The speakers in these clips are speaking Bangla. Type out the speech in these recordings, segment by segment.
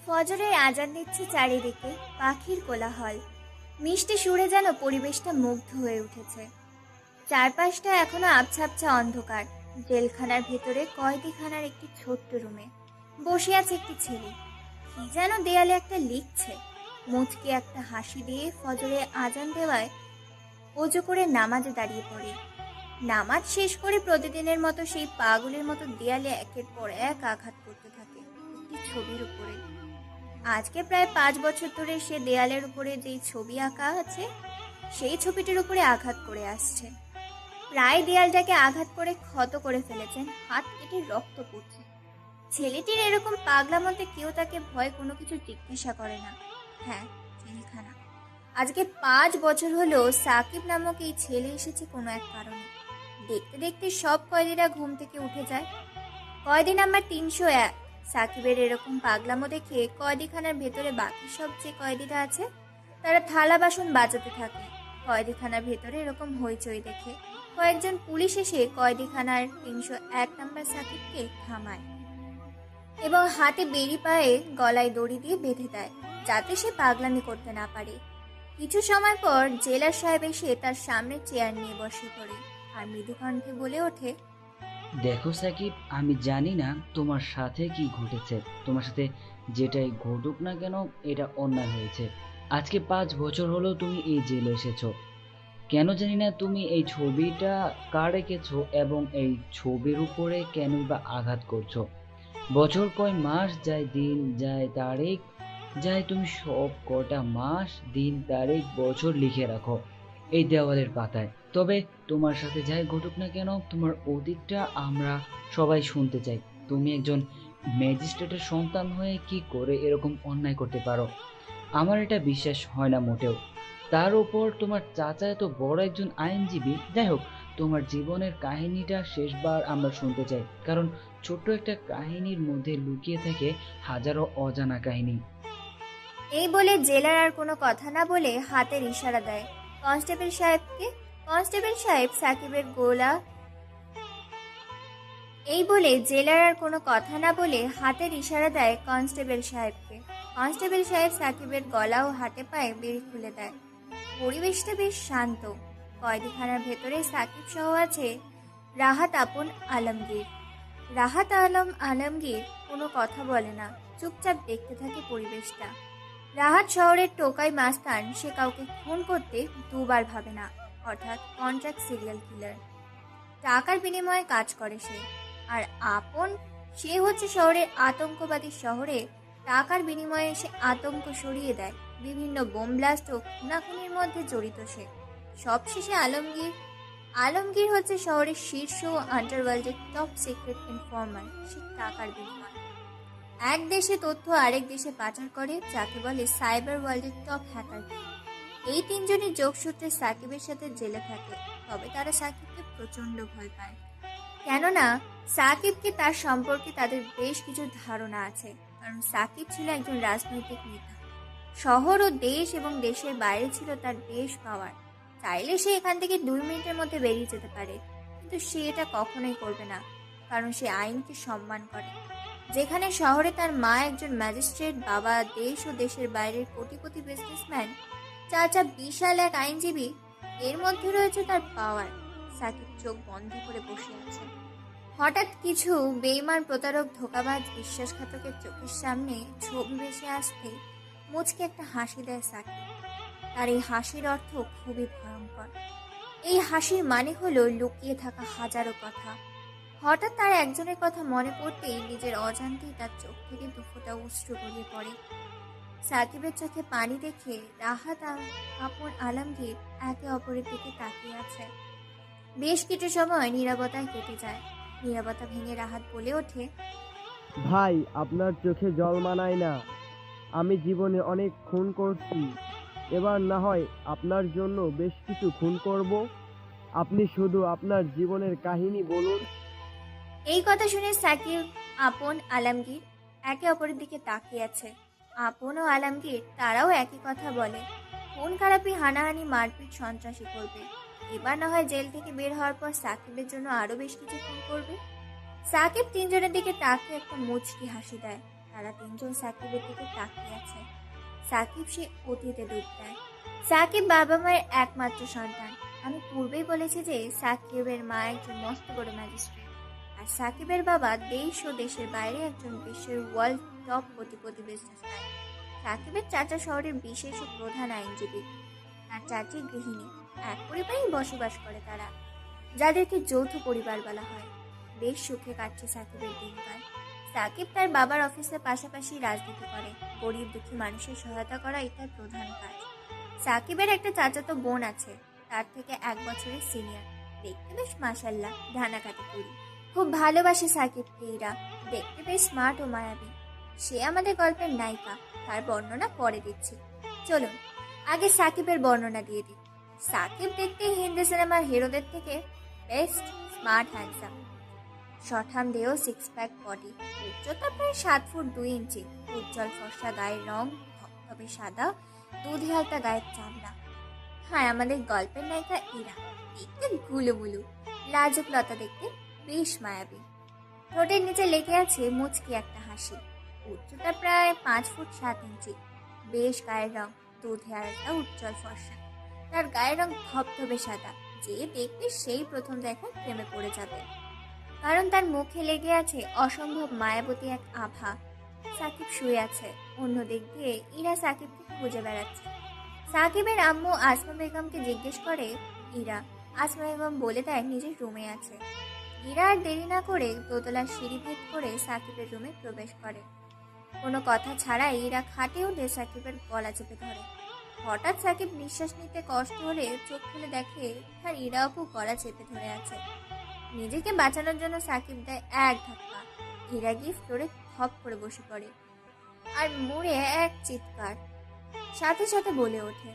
ফজরের আজান দিচ্ছে চারিদিকে, পাখির কোলাহল মিষ্টি সুরে যেন পরিবেশটা মুগ্ধ হয়ে উঠেছে। চারপাশটা এখনো আবছা আবছা অন্ধকার। জেলখানার ভেতরে কয়েদিখানার একটি ছোট্ট রুমে বসে আছে একটি ছেলে। কি যেন দেয়ালে একটা লিখছে। মুচকি একটা হাসি দিয়ে ফজরে আজান দেওয়ায় অজু করে নামাজে দাঁড়িয়ে পড়ে। নামাজ শেষ করে প্রতিদিনের মতো সেই পাগলের মতো দেয়ালে একের পর এক আঘাত করতে থাকে একটি ছবির উপরে। আজকে প্রায় 5 বছর ধরে সে দেয়ালের উপরে যেই ছবি আঁকা আছে সেই ছবিটির উপরে আঘাত করে আসছে। প্রায় দেয়ালটাকে আঘাত করে ক্ষত করে ফেলেছেন, হাত কেটে রক্ত পড়ছে। ছেলেটির এরকম পাগলামতে কেউ তাকে ভয় কোনো কিছু জিজ্ঞাসা করে না। হ্যাঁ, জেলখানা। আজকে 5 বছর হলো সাকিব নামক এই ছেলে এসেছে কোনো এক কারণে। দেখতে দেখতে সব কয়েদিরা ঘুম থেকে উঠে যায়। কয়েদি নাম্বার 301। সাকিবের এরকম পাগলামো দেখে কয়েদিখানার ভেতরে বাকি সব যে কয়েদিরা আছে তারা থালা বাসন বাজাতে থাকে। কয়েদিখানার ভেতরে এরকম হইচই দেখে কয়েকজন পুলিশ এসে কয়েদিখানার 301 নাম্বার সাকিবকে থামায় এবং হাতে বেড়ি পায়ে গলায় দড়ি দিয়ে বেঁধে দেয় যাতে সে পাগলামি করতে না পারে। কিছু সময় পর জেলার সাহেব এসে তার সামনে চেয়ার নিয়ে বসে পড়ে আর মৃদু কণ্ঠে বলে ওঠে, দেখো সাকিব, আমি জানি না তোমার সাথে কি ঘটেছে। তোমার সাথে যেটাই ঘটুক না কেন, এটা অন্যায় হয়েছে। আজকে 5 বছর হলো তুমি এই জেলে এসেছো। কেন জানি না তুমি এই ছবিটা কার এঁকেছো এবং এই ছবির উপরে কেন বা আঘাত করছো। বছর কয় মাস যায়, দিন যায়, তারিখ যায়, তুমি সব কটা মাস, দিন, তারিখ, বছর লিখে রাখো এই দেওয়ালের পাতায়। তবে তোমার সাথে যাই ঘটুক না কেন, তোমার অতীতটা আমরা সবাই শুনতে চাই। তুমি একজন ম্যাজিস্ট্রেটের সন্তান হয়ে কি করে এরকম অন্যায় করতে পারো? আমার এটা বিশ্বাস হয় না মোটেও। তার উপর তোমার চাচা এত বড় একজন আইনজীবী। যাই হোক, তোমার জীবনের কাহিনীটা শেষবার আমরা শুনতে চাই, কারণ ছোট্ট একটা কাহিনীর মধ্যে লুকিয়ে থাকে হাজারো অজানা কাহিনী। এই বলে জেলার আর কোনো কথা না বলে হাতের ইশারা দেয় কনস্টেবল সাহেবকে। কনস্টেবল সাহেব সাকিবের গোলা এই বলে জেলার আর কোনো কথা না বলে হাতের ইশারা দেয় কনস্টেবল সাহেবকে। কনস্টেবল সাহেব সাকিবের গলা ও হাতে পায়ে বেড়ি খুলে দেয়। পরিবেশটা বেশ শান্ত। কয়েদিখানার ভেতরে সাকিব সহ আছে রাহাত আপন আলমগীর। রাহাত আলমগীর কোনো কথা বলে না, চুপচাপ দেখতে থাকে পরিবেশটা। রাহাত শহরের টোকাই মাস্তান, সে কাউকে খুন করতে দুবার ভাবে না। অর্থাৎ কন্ট্রাক্ট সিরিয়াল কিলার। টাকার বিনিময়ে কাজ করে সে। আর আপন, সে হচ্ছে শহরের আতঙ্কবাদী। শহরে টাকার বিনিময়ে সে আতঙ্ক সরিয়ে দেয়। বিভিন্ন বোম ব্লাস্ট ও খুনাখুনির মধ্যে জড়িত সে। সবশেষে আলমগীর আলমগীর হচ্ছে শহরের শীর্ষ আন্ডারওয়ার্ল্ডের টপ সিক্রেট ইনফরমার। সে টাকার বিনিময়ে এক দেশে তথ্য আরেক দেশে পাচার করে, যাকে বলে সাইবার ওয়ার্ল্ডের টপ হ্যাকার। এই তিনজনের যোগসূত্রে সাকিবের সাথে জেলে থাকে। তবে তারা সাকিবকে প্রচন্ড ভয় পায়, কেননা সাকিবকে তার সম্পর্কে তাদের বেশ কিছু ধারণা আছে। কারণ সাকিব ছিল একজন রাজনৈতিক নেতা। শহর ও দেশ এবং দেশের বাইরে ছিল তার বেশ পাওয়ার। চাইলে সে এখান থেকে 2 মিনিটের মধ্যে বেরিয়ে যেতে পারে, কিন্তু সে এটা কখনোই করবে না, কারণ সে আইনকে সম্মান করে। যেখানে শহরে তার মা একজন ম্যাজিস্ট্রেট, বাবা দেশ ও দেশের বাইরের কোটিপতি বিজনেসম্যান, চাচা বিশাল এক আইনজীবী, এর মধ্যে রয়েছে তার পাওয়ার। সাকিব চোখ বন্ধ করে বসে আছে। হঠাৎ কিছু বেইমান, প্রতারক, ধোঁকাবাজ, বিশ্বাসঘাতকের চোখের সামনে ছবি ভেসে আসতে মুচকে একটা হাসি দেয় সাকিব। তার এই হাসির অর্থ খুবই ভয়ঙ্কর। এই হাসির মানে হলো লুকিয়ে থাকা হাজারো কথা। হঠাৎ তার একজনের কথা মনে পড়তেই নিজের অজান্তেই তার চোখ থেকে দুফোঁটা অশ্রু গড়িয়ে পড়ে। সাকিবের চোখে পানি দেখে রাহাত আপন আলমগীর একে অপরের দিকে তাকিয়ে আছে। বেশ কিছু সময় নীরবতায় কেটে যায়। নীরবতা ভেঙে রাহাত বলে ওঠে, ভাই, আপনার চোখে জল মানায় না। আমি জীবনে অনেক খুন করছি, এবার না হয় আপনার জন্য বেশ কিছু খুন করব। আপনি শুধু আপনার জীবনের কাহিনী বলুন। এই কথা শুনে সাকিব, আপন, আলমগীর একে অপরের দিকে তাকিয়ে আছে। আপন ও আলমগীর তারাও একই কথা বলে, খুন খারাপি, হানাহানি, মারপিট, সন্ত্রাসী করবে। এবার না হয় জেল থেকে বের হওয়ার পর সাকিবের জন্য আরো বেশ কিছু খুন করবে। সাকিব তিনজনের দিকে তাকিয়ে একটা মুচকি হাসি দেয়। তারা তিনজন সাকিবের দিকে তাকিয়ে আছে। সাকিব সে অতীতে ডুব দেয়। সাকিব বাবা মায়ের একমাত্র সন্তান। আমি পূর্বেই বলেছি যে সাকিবের মা একজন মস্ত বড় ম্যাজিস্ট্রেট, আর সাকিবের বাবা দেশ ও দেশের বাইরে একজন বিশ্বের ওয়ার্ল্ড টপ কোটিপতি বিজনেসম্যান। সাকিবের চাচা শহরের বিশেষ ও প্রধান আইনজীবী, আর চাচি গৃহিণী। এক পরিবারেই বসবাস করে তারা, যাদেরকে যৌথ পরিবার বলা হয়। বেশ সুখে কাটছে সাকিবের দিনকাল। সাকিব তার বাবার অফিসের পাশাপাশি রাজনীতি করে। গরিব দুঃখী মানুষের সহায়তা করাই তার প্রধান কাজ। সাকিবের একটা চাচাতো বোন আছে, তার থেকে 1 বছরের সিনিয়র। দেখতে বেশ মাশাল্লাহ, ধানাকাটা করি। খুব ভালোবাসে সাকিবকে ইরা। দেখতে বেশ স্মার্ট ও মায়াবী। সে আমাদের গল্পের নায়িকা। তার বর্ণনা পরে দিচ্ছি। চলুন আগে সাকিবের বর্ণনা দিয়ে দিই। সাকিব দেখতে হিন্দি সিনেমার হিরোদের থেকে বেস্ট, স্মার্ট, হ্যান্ডসাম। শঠাম দেহ, 6 প্যাক বডি, উচ্চতা প্রায় 7 ফুট 2 ইঞ্চি, উজ্জ্বল ফর্সা গায়ের রং, ধবধবে সাদা, দুধে হালকা গায়ের চামড়া। হ্যাঁ, আমাদের গল্পের নায়িকা ইরা। দেখতে গুলুমুলু, লাজুক লতা, দেখতে বেশ মায়াবী। ঠোঁটের নিচে লেগে আছে মুচকি একটা হাসি। উচ্চতা প্রায় 5 ফুট 7 ইঞ্চি, বেশ গায়ের রং, দুধে হালকা উজ্জ্বল ফর্সা। তার গায়ের রং ধবধবে সাদা। যে দেখবে সেই প্রথম দেখায় প্রেমে পড়ে যাবে, কারণ তার মুখে লেগে আছে অসম্ভব মায়াবতী এক আভা। সাকিব শুয়ে আছে, অন্য দিক দিয়ে ইরা সাকিবকে খুঁজে বেড়াচ্ছে। সাকিবের আম্মু আসমা বেগমকে জিজ্ঞেস করে ইরা। আসমা বেগম বলে দেয় নিজের রুমে আছে। ইরা আর দেরি না করে দোতলার সিঁড়ি ভেদ করে সাকিবের রুমে প্রবেশ করে। কোনো কথা ছাড়াই ইরা খাটে উঠে সাকিবের গলা চেপে ধরে। হঠাৎ সাকিব নিঃশ্বাস নিতে কষ্ট হলে চোখ খুলে দেখে তার ইরা আপু গলা চেপে ধরে আছে। নিজেকে বাঁচানোর জন্য সাকিব দেয় এক ধাক্কা। ইরা গিয়ে ফ্লোরে থপ করে বসে পড়ে আর মুড়ে এক চিৎকার। সাথে সাথে বলে ওঠে,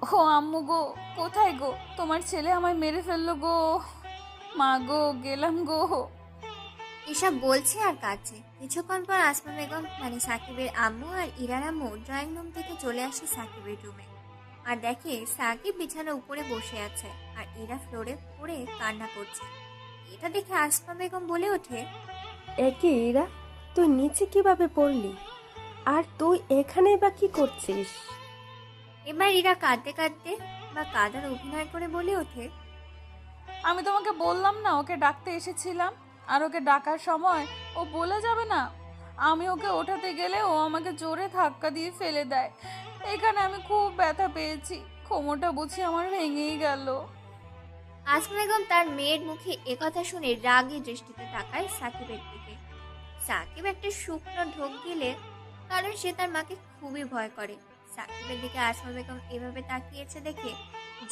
ও আম্মু গো, কোথায় গো? তোমার ছেলে আমায় মেরে ফেললো গো। মা গো, গেলাম গো। এসব বলছে আর কাঁদছে। কিছুক্ষণ পর আসমা বেগম মানে সাকিবের আম্মু আর ইরার আম্মু ড্রয়িং রুম থেকে চলে আসে সাকিবের রুমে, আর দেখে সাকিব বিছানার উপরে বসে আছে আর ইরা ফ্লোরে পড়ে কান্না করছে। এটা দেখে আসমা বেগম বলে ওঠে, একই ইরা, তুই নিচে কিভাবে পড়লি? আর তুই এখানে বা কি করছিস? এবার ইরা কাঁদতে কাঁদতে বা কাঁদার অভিনয় করে বলে ওঠে, আমি তোমাকে বললাম না ওকে ডাকতে এসেছিলাম, আর ওকে ডাকার সময় ও বলে যাবে না। আমি ওকে ওঠাতে গেলে ও আমাকে জোরে ধাক্কা দিয়ে ফেলে দেয়। এখানে আমি খুব ব্যথা পেয়েছি, কোমরটা বুঝি আমার ভেঙেই গেল। আসমা বেগম তার মেয়ের মুখে একথা শুনে রাগী দৃষ্টিতে তাকায় সাকিবের দিকে। সাকিব একটা শুকনো ঢোক গিলে, কারণ সে তার মাকে খুবই ভয় করে। সাকিবের দিকে আসমা বেগম এভাবে তাকিয়েছে দেখে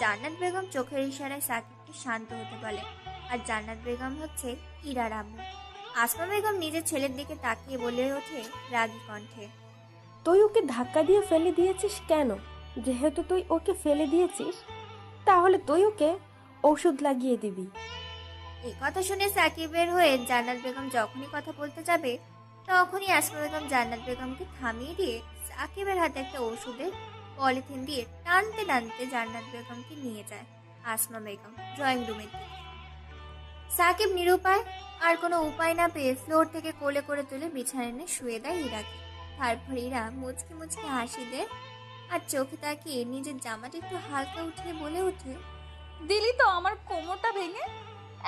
জান্নাত বেগম চোখের ইশারায় সাকিবকে শান্ত হতে বলে। আর জান্নাত বেগম হচ্ছে ইরার আম্মু। আসমা বেগম নিজের ছেলের দিকে তাকিয়ে বলে ওঠে রাগী কণ্ঠে, তুই ওকে ধাক্কা দিয়ে ফেলে দিয়েছিস কেন? যেহেতু তুই ওকে ফেলে দিয়েছিস, তাহলে তুই ওকে ওষুধ লাগিয়ে দিবি। এই কথা শুনে সাকিবের হয়ে জান্নাত বেগম যখনই কথা বলতে যাবে, তখনই আসমা বেগম জান্নাত বেগমকে থামিয়ে দিয়ে সাকিবের হাতে একটা ওষুধের পলিথিন দিয়ে টানতে টানতে জান্নাত বেগমকে নিয়ে যায় আসমা বেগম ড্রয়িং রুমের দিকে। সাকিব নিরুপায়, আর কোনো উপায় না পেয়ে ফ্লোর থেকে কোলে করে তুলে বিছানায় এনে শুয়ে দেয় ইরাকে। তারপর ইরা মুচকি মুচকি হাসি দেয় আর চোখে তাকিয়ে নিজের জামাটা একটু হালকা উঠিয়ে বলে ওঠে, দিলি তো আমার কোমরটা ভেঙে।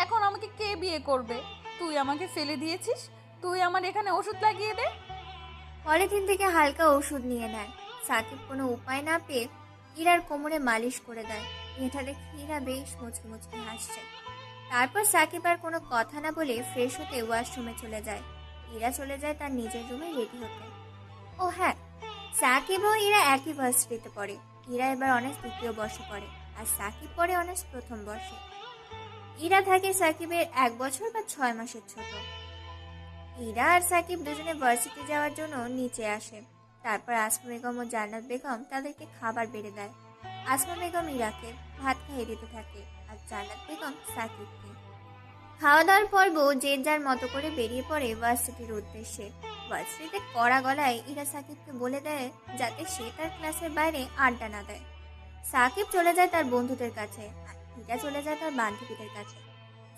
এখন আমাকে কে বিয়ে করবে? তুই আমাকে ফেলে দিয়েছিস, তুই আমার এখানে ওষুধ লাগিয়ে দে। পলিথিন থেকে হালকা ওষুধ নিয়ে নেয়। সাকিব কোনো উপায় না পেয়ে ইরার কোমরে মালিশ করে দেয়। এটা দেখে ইরা বেশ মুচকি মুচকি হাসছে। তারপর সাকিব আর কোনো কথা না বলে ফ্রেশ হতে ওয়াশরুমে চলে যায়। ইরা চলে যায় তার নিজের রুমে রেডি হতে। ও হ্যাঁ, সাকিব ও ইরা একই ভার্সিটিতে পড়ে। ইরা এবার অনার্স 2য় বর্ষে পড়ে আর সাকিব পড়ে অনার্স 1ম বর্ষে। ইরা থাকে সাকিবের 1 বছর বা 6 মাসের ছোট। ইরা আর সাকিব দুজনে ভার্সিটি যাওয়ার জন্য নিচে আসে। তারপর আসমা বেগম ও জান্নাত বেগম তাদেরকে খাবার বেড়ে দেয়। আসমা বেগম ইরাকে ভাত খাইয়ে দিতে থাকে আর জান্নাত বেগম সাকিবকে। খাওয়া দাওয়ার পর্ব যে যার মতো করে বেরিয়ে পড়ে ভার্সিটির উদ্দেশ্যে। ভার্সিটিতে কড়া গলায় ইরা সাকিবকে বলে দেয় যাতে সে তার ক্লাসের বাইরে আড্ডা না দেয়। সাকিব চলে যায় তার বন্ধুদের কাছে আর ইরা চলে যায় তার বান্ধবীদের কাছে।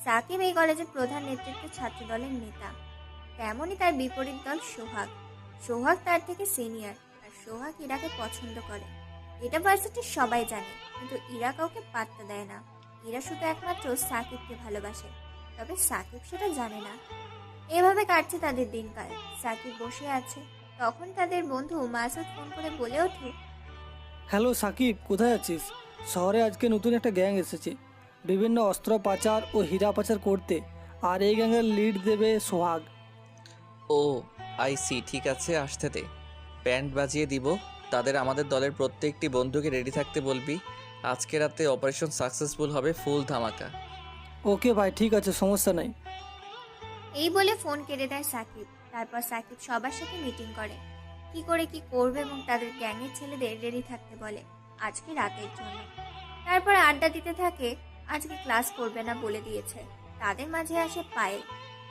সাকিব এই কলেজের প্রধান নেতৃত্ব ছাত্র দলের নেতা, তেমনই তার বিপরীত দল সোহাগ। সোহাগ তার থেকে সিনিয়র, আর সোহাগ ইরাকে পছন্দ করে। এটা ভার্সিটির সবাই জানে, কিন্তু ইরা কাউকে পাত্তা দেয় না। ইরা শুধু একমাত্র সাকিবকে ভালোবাসে, তবে সাকিব সেটা জানে না। এভাবে কাটছে তাদের দিনকাল। সাকিব বসে আছে, তখন তাদের বন্ধু মাসুদ ফোন করে বলে ওঠে, হ্যালো সাকিব, কোথায় আছিস? শহরে আজকে নতুন একটা গ্যাং এসেছে বিভিন্ন অস্ত্র পাচার ও হীরা পাচার করতে, আর এই গ্যাংয়ের লিড দেবে সোহাগ। ও আইসি, ঠিক আছে, আসতে দে। ব্যান্ড বাজিয়ে দিব। তাদের আমাদের দলের প্রত্যেকটি বন্ধুকে রেডি থাকতে বলবি। আজকে রাতে অপারেশন সাকসেসফুল হবে, ফুল ধামাকা। ওকে ভাই, ঠিক আছে, সমস্যা নাই। এই বলে ফোন কেটে দেয় সাকিব। তারপর সাকিব সবার সাথে মিটিং করে, কি করে কি করবে এবং তাদের গ্যাংয়ের ছেলেদের রেডি থাকতে বলে আজকে রাতের জন্য। তারপর আড্ডা দিতে থাকে। আজকে ক্লাস করবে না বলে দিয়েছে। তাদের মাঝে আসে পায়েল।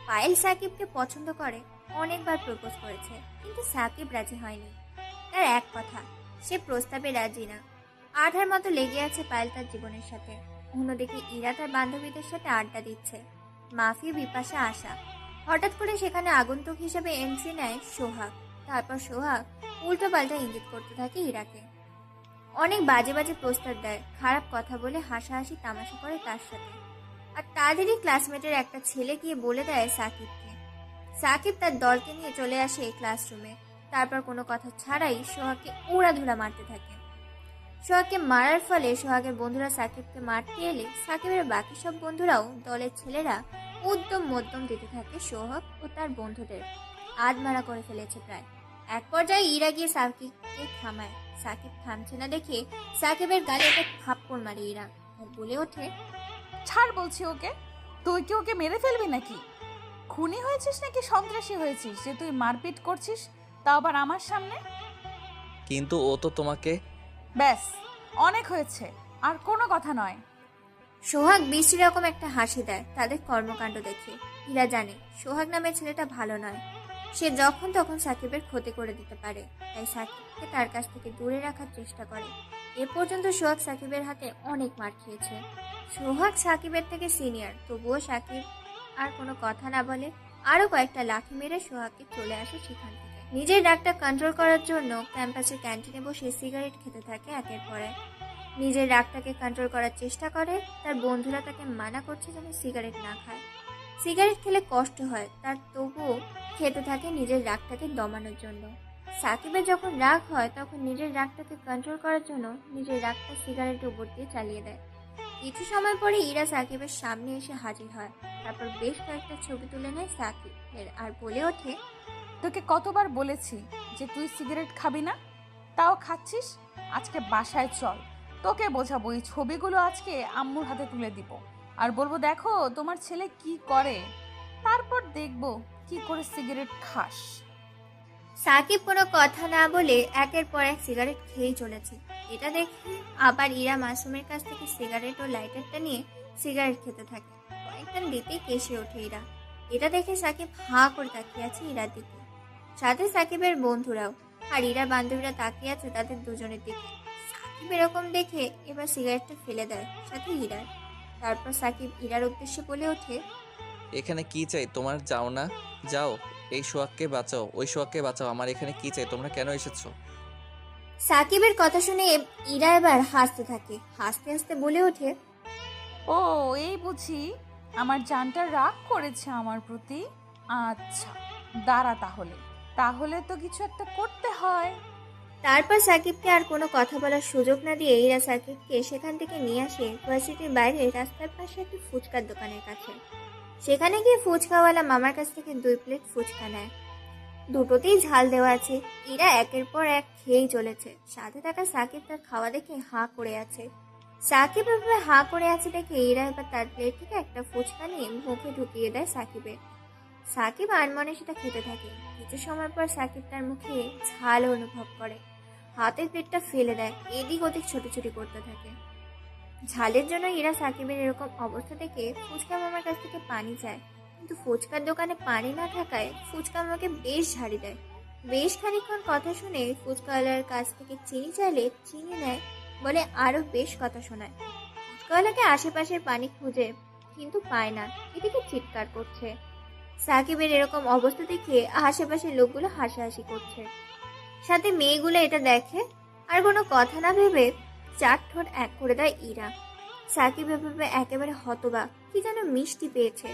পায়েল সাকিবকে পছন্দ করে, অনেকবার প্রপোজ করেছে, কিন্তু সাকিব রাজি হয়নি। তার এক কথা, সে প্রস্তাবে রাজি না। আধার মতো লেগে আছে পায়েল তার জীবনের সাথে। অন্যদিকে ইরা তার বান্ধবীদের সাথে আড্ডা দিচ্ছে। মাফি, বিপাশা, আশা। হঠাৎ করে সেখানে আগন্তুক হিসেবে এন্ট্রি নেয় সোহাগ। তারপর সোহাগ উল্টো পাল্টা ইঙ্গিত করতে থাকে ইরাকে। অনেক বাজে বাজে প্রস্তাব দেয়, খারাপ কথা বলে হাসাহাসি তামাশা করে তার সাথে। আর তাদেরই ক্লাসমেটের একটা ছেলে গিয়ে বলে দেয় সাকিবকে। সাকিব তার দলকে নিয়ে চলে আসে এই ক্লাসরুমে। তারপর কোনো কথা ছাড়াই সোহাগকে উড়াধুরা মারতে থাকে। সোহাগকে মারার ফলে সোহাগের বন্ধুরা সাকিবকে মারতে এলে সাকিবের বাকি সব বন্ধুরাও দলের ছেলেরা উদ্যম মধ্যম দিতে থাকে সোহাগ ও তার বন্ধুদের। আধমারা করে ফেলেছে প্রায়। এক পর্যায়ে ইরা গিয়ে সাকিবকে থামায়। সাকিব থামছে না দেখে সাকিবের গালে একটা থাপ্পড় মারে ইরা, আর বলে ওঠে, ছাড় বলছি ওকে। তুই কি ওকে মেরে ফেলবি নাকি? খুনি হয়েছিস নাকি সন্ত্রাসী হয়েছিস যে তুই মারপিট করছিস, তাও আবার আমার সামনে? কিন্তু ও তো তোমাকে। ব্যাস, অনেক হয়েছে, আর কোনো কথা নয়। সোহাগ বিশ্রী রকম একটা হাসি দেয় তাদের কর্মকাণ্ড দেখে। ইরা জানে সোহাগ নামের ছেলেটা ভালো নয়। সে যখন তখন সাকিবের ক্ষতি করে দিতে পারে, তাই সাকিবকে তার কাছ থেকে দূরে রাখার চেষ্টা করে। এ পর্যন্ত সোহাগ সাকিবের হাতে অনেক মার খেয়েছে। সোহাগ সাকিবের থেকে সিনিয়র, তবুও সাকিব আর কোনো কথা না বলে আরো কয়েকটা লাথি মেরে সোহাগকে চলে আসে সেখান থেকে। নিজের রাগটা কন্ট্রোল করার জন্য ক্যাম্পাসের ক্যান্টিনে বসে সিগারেট খেতে থাকে একের পর এক। নিজের রাগটাকে কন্ট্রোল করার চেষ্টা করে। তার বন্ধুরা তাকে মানা করছে যেন সিগারেট না খায়। সিগারেট খেলে কষ্ট হয় তার, তবুও খেতে থাকে নিজের রাগটাকে দমানোর জন্য। সাকিবের যখন রাগ হয় তখন নিজের রাগটাকে কন্ট্রোল করার জন্য নিজের রাগটা সিগারেটের উপর দিয়ে চালিয়ে দেয়। কিছু সময় পরে ইরা সাকিবের সামনে এসে হাজির হয়। তারপর বেশ কয়েকটা ছবি তুলে নেয় সাকিব আর বলে ওঠে, তোকে কতবার বলেছি যে তুই সিগারেট খাবি না, তাও খাচ্ছিস। আজকে বাসায় চল, তোকে বোঝাবো। এই ছবিগুলো আজকে আম্মুর হাতে তুলে দিব, আর বলবো দেখো তোমার ছেলে কি করে, তারপর দেখবো কি করে সিগারেট খাস। সাকিব কোনো কথা না বলে একের পর এক সিগারেট খেয়েই চলেছে। এটা দেখে আবার ইরা মাসুমের কাছ থেকে সিগারেট ও লাইটারটা নিয়ে সিগারেট খেতে থাকে। কয়েকটা দিতেই কেসে ওঠে ইরা। এটা দেখে সাকিব হাঁ করে তাকিয়ে আছে ইরার দিকে, সাথে সাকিবের বন্ধুরাও। আর ইরা বান্ধবীরা তাকিয়ে আছে তাদের দুজনের দিকে। সাকিব এরকম দেখে এবার সিগারেটটা ফেলে দেয়, সাথে ইরার। তারপর সাকিব ইরার উদ্দেশ্যে বলে ওঠে, এখানে কি চাই তোমার? যাও না, যাও। এই সোহাগকে বাঁচাও, ওই সোহাগকে বাঁচাও। আমার এখানে কি চাই? তোমরা কেন এসেছো? সাকিবের কথা শুনে ইরা এবার হাসতে থাকে। হাসতে হাসতে বলে ওঠে, ও এই বুঝি আমার জানটা রাগ করেছে আমার প্রতি। আচ্ছা দাঁড়া, তাহলে তাহলে তো কিছু একটা করতে হয়। তারপর সাকিবকে আর কোনো কথা বলার সুযোগ না দিয়ে ইরা সাকিবকে সেখান থেকে নিয়ে আসে ভার্সিটির বাইরে রাস্তার পাশে একটি ফুচকার দোকানের কাছে। সেখানে গিয়ে ফুচকাওয়ালা মামার কাছ থেকে 2 প্লেট ফুচকা নেয়। দুটোতেই ঝাল দেওয়া আছে। ইরা একের পর এক খেয়েই চলেছে। সাথে থাকা সাকিব তার খাওয়া দেখে হাঁ করে আছে। সাকিব এভাবে হাঁ করে আছে দেখে ইরা এবার তার প্লেট থেকে একটা ফুচকা নিয়ে মুখে ঢুকিয়ে দেয় সাকিবের। সাকিব আনমনে সেটা খেতে থাকে। কিছু সময় পর সাকিব তার মুখে ঝাল অনুভব করে। হাতের প্লেটটা ফেলে দেয়, এদিক ওদিক ছোটাছুটি করতে থাকে। ঝালের জন্য ইরা সাকিবের এরকম অবস্থা দেখে ফুচকা মামার কাছ থেকে পানি চায়, কিন্তু ফুচকার দোকানে পানি না থাকায় ফুচকা মামাকে বেশ ঝাড়ি দেয়। বেশ খানিকক্ষণ কথা শুনে ফুচকাওয়ালার কাছ থেকে চিনি চাইলে চিনি নেয়, বলে আরো বেশ কথা শোনায়। ফুচকাওয়ালাকে আশেপাশের পানি খুঁজে কিন্তু পায় না, এদিকে চিৎকার করছে। সাকিবের এরকম অবস্থা দেখে আশেপাশের লোকগুলো হাসাহাসি করছে, সাথে মেয়েগুলো এটা দেখে। আর কোনো কথা না ভেবে চার ঠোঁট এক করে দেয় ইরা। সাকিব এভাবে একেবারে হতবাক, কি যেন মিষ্টি পেয়েছে।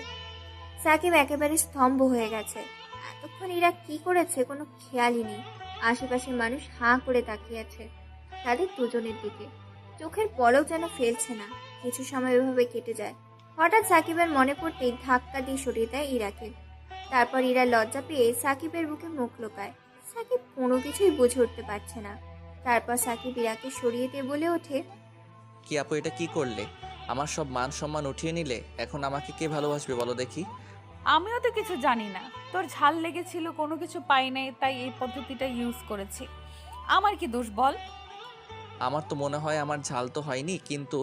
সাকিব একেবারে স্তম্ভ হয়ে গেছে। এতক্ষণ ইরা কি করেছে কোনো খেয়ালই নেই। আশেপাশের মানুষ হাঁ করে তাকিয়ে আছে তাদের দুজনের দিকে, চোখের পলক যেন ফেলছে না। কিছু সময় এভাবে কেটে যায়। হঠাৎ সাকিবের মনে পড়তেই ধাক্কা দিয়ে সরিয়ে দেয় ইরাকে। তারপর ইরা লজ্জা পেয়ে সাকিবের বুকে মুখ লুকায়। সাকিব কোনো কিছুই বুঝে উঠতে পারছে না। তারপর সাকিব ইরাকে সরিয়ে দিয়ে বলে ওঠে, কি আপু, এটা কি করলে? আমার সব মান সম্মান উঠিয়ে নিলে। এখন আমাকে কে ভালোবাসবে বলো দেখি? আমিও তো কিছু জানি না, তোর ঝাল লেগেছিল, কোনো কিছু পাই নাই, তাই এই পদ্ধতিটা ইউজ করেছি। আমার কি দোষ বল? আমার তো মনে হয় আমার ঝাল তো হয়নি, কিন্তু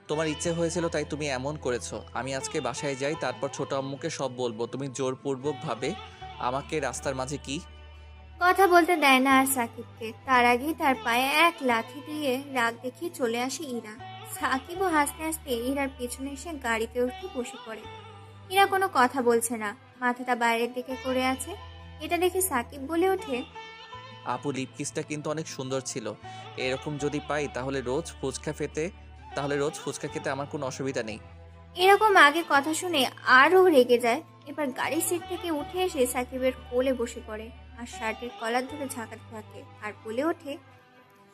তোমার ইচ্ছে হয়েছিল তাই তুমি এমন করেছো। আমি আজকে বাসায় যাই, তারপর ছোট আম্মুকে সব বলবো তুমি জোরপূর্বকভাবে আমাকে রাস্তার মাঝে কি। কথা বলতে দেয় না আর সাকিবকে। তার আগেই তার পায়ে এক লাথি দিয়ে রাগ দেখিয়ে চলে আসে ইরা। সাকিবও হাসতে হাসতে ইরার পেছনে এসে গাড়িতে উঠে বসে পড়ে। ইরা কোনো কথা বলছে না, মাথাটা বাইরের দিকে করে আছে। এটা দেখে সাকিব বলে ওঠে, আপু, লিপ কিসটা কিন্তু অনেক সুন্দর ছিল। এরকম যদি পাই তাহলে রোজ ফুচকা খেতে আমার কোনো অসুবিধা নেই। এরকম আগে কথা শুনে আরও রেগে যায়। এবার গাড়ির সিট থেকে উঠে এসে সাকিবের কোলে বসে পড়ে আর শার্টের কলার ধরে ঝাঁকাতে থাকে আর বলে ওঠে,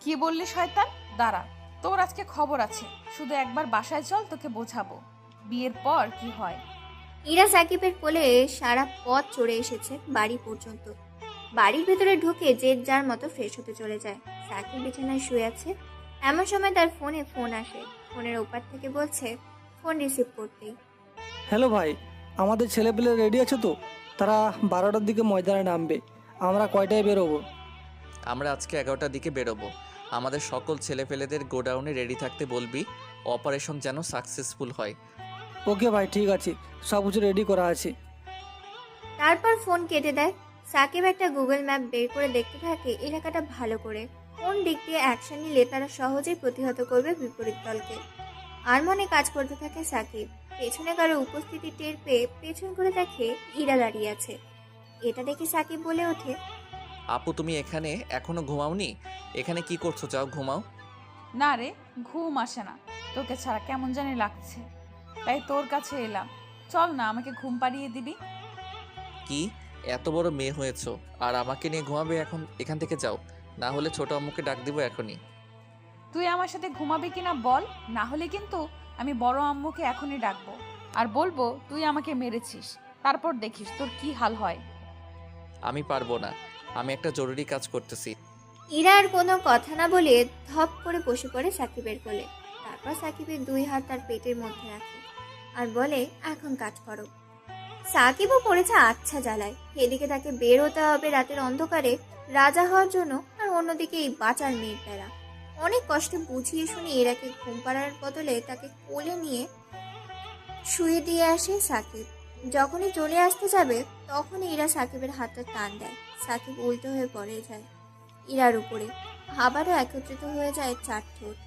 কি বললি শয়তান? দাঁড়া, তোর আজকে খবর আছে। শুধু একবার বাসায় চল, তোকে বোঝাবো বিয়ের পর কি হয়। ইরা সাকিবের কোলে সারা পথ চড়ে এসেছে বাড়ি পর্যন্ত। বাড়ির ভেতরে ঢুকে যে যার মতো ফ্রেশ হতে চলে যায়। সাকিব বিছানায় শুয়ে আছে। এমন সময় তার ফোনে ফোন আসে। ফোনের ওপার থেকে বলছে ফোন রিসিভ করতেই, হ্যালো ভাই, আমাদের ছেলেপেলে রেডি আছে তো? তারা 12টার দিকে ময়দানে নামবে। আমরা কয়টায় বেরোবো? আমরা আজকে 11টার দিকে বেরোবো। আমাদের সকল ছেলেপেলেদের গোডাউনে রেডি থাকতে বলবি, অপারেশন যেন সাকসেসফুল হয়। ওকে ভাই, ঠিক আছে, সব কিছু রেডি করা আছে। তারপর ফোন কেটে দেয়। সাকিব একটা গুগল ম্যাপ বের করে দেখতে থাকে এলাকাটা ভালো করে, কোন দিক দিয়ে অ্যাকশন নিলে তারা সহজেই প্রতিহত করবে বিপরীত দলকে। আর মনে কাজ করতে থাকে সাকিব। পেছনে কারো উপস্থিতি টের পেয়ে পেছন করে দেখে ইরা দাঁড়িয়ে আছে। এটা দেখে সাকিব বলে ওঠে, আপু, তুমি এখানে এখনো ঘুমাওনি? এখানে কি করছো? যাও ঘুমাও। না রে, ঘুম আসে না, তোকে ছাড়া কেমন জানি লাগছে, তাই তোর কাছে এলাম। চল না, আমাকে ঘুম পাড়িয়ে দিবি। কি এত বড় মেয়ে হয়েছো আর আমাকে নিয়ে ঘুমাবে? এখন এখান থেকে যাও, না হলে ছোট আম্মুকে ডাক দিব এখনই। তুই আমার সাথে ঘুমাবি কিনা বল, না হলে কিন্তু আমি বড় আম্মুকে এখনই ডাকবো আর বলবো তুই আমাকে মেরেছিস। তারপর দেখিস তোর কি হাল হয়। আমি পারবো না, আমি একটা জরুরি কাজ করতেছি। ইরা আর কোনো কথা না বলে ধপ করে বসে পড়ে সাকিবের কোলে। তারপর সাকিবের দুই হাত তার পেটের মধ্যে রাখে আর বলে, এখন কাজ করো। সাকিবও পড়েছে আচ্ছা জ্বালায়। এদিকে তাকে বের হতে হবে রাতের অন্ধকারে রাজা হওয়ার জন্য, আর অন্যদিকে এই বাঁচার মেয়ের প্যারা। অনেক কষ্টে বুঝিয়ে শুনিয়ে ইরাকে ঘুম পাড়ার বদলে তাকে কোলে নিয়ে শুয়ে দিয়ে আসে সাকিব। যখনই চলে আসতে যাবে তখনই ইরা সাকিবের হাতটা টান দেয়। সাকিব উল্টো হয়ে পড়ে যায় ইরার উপরে। আবারও একত্রিত হয়ে যায় চার ঠোঁট।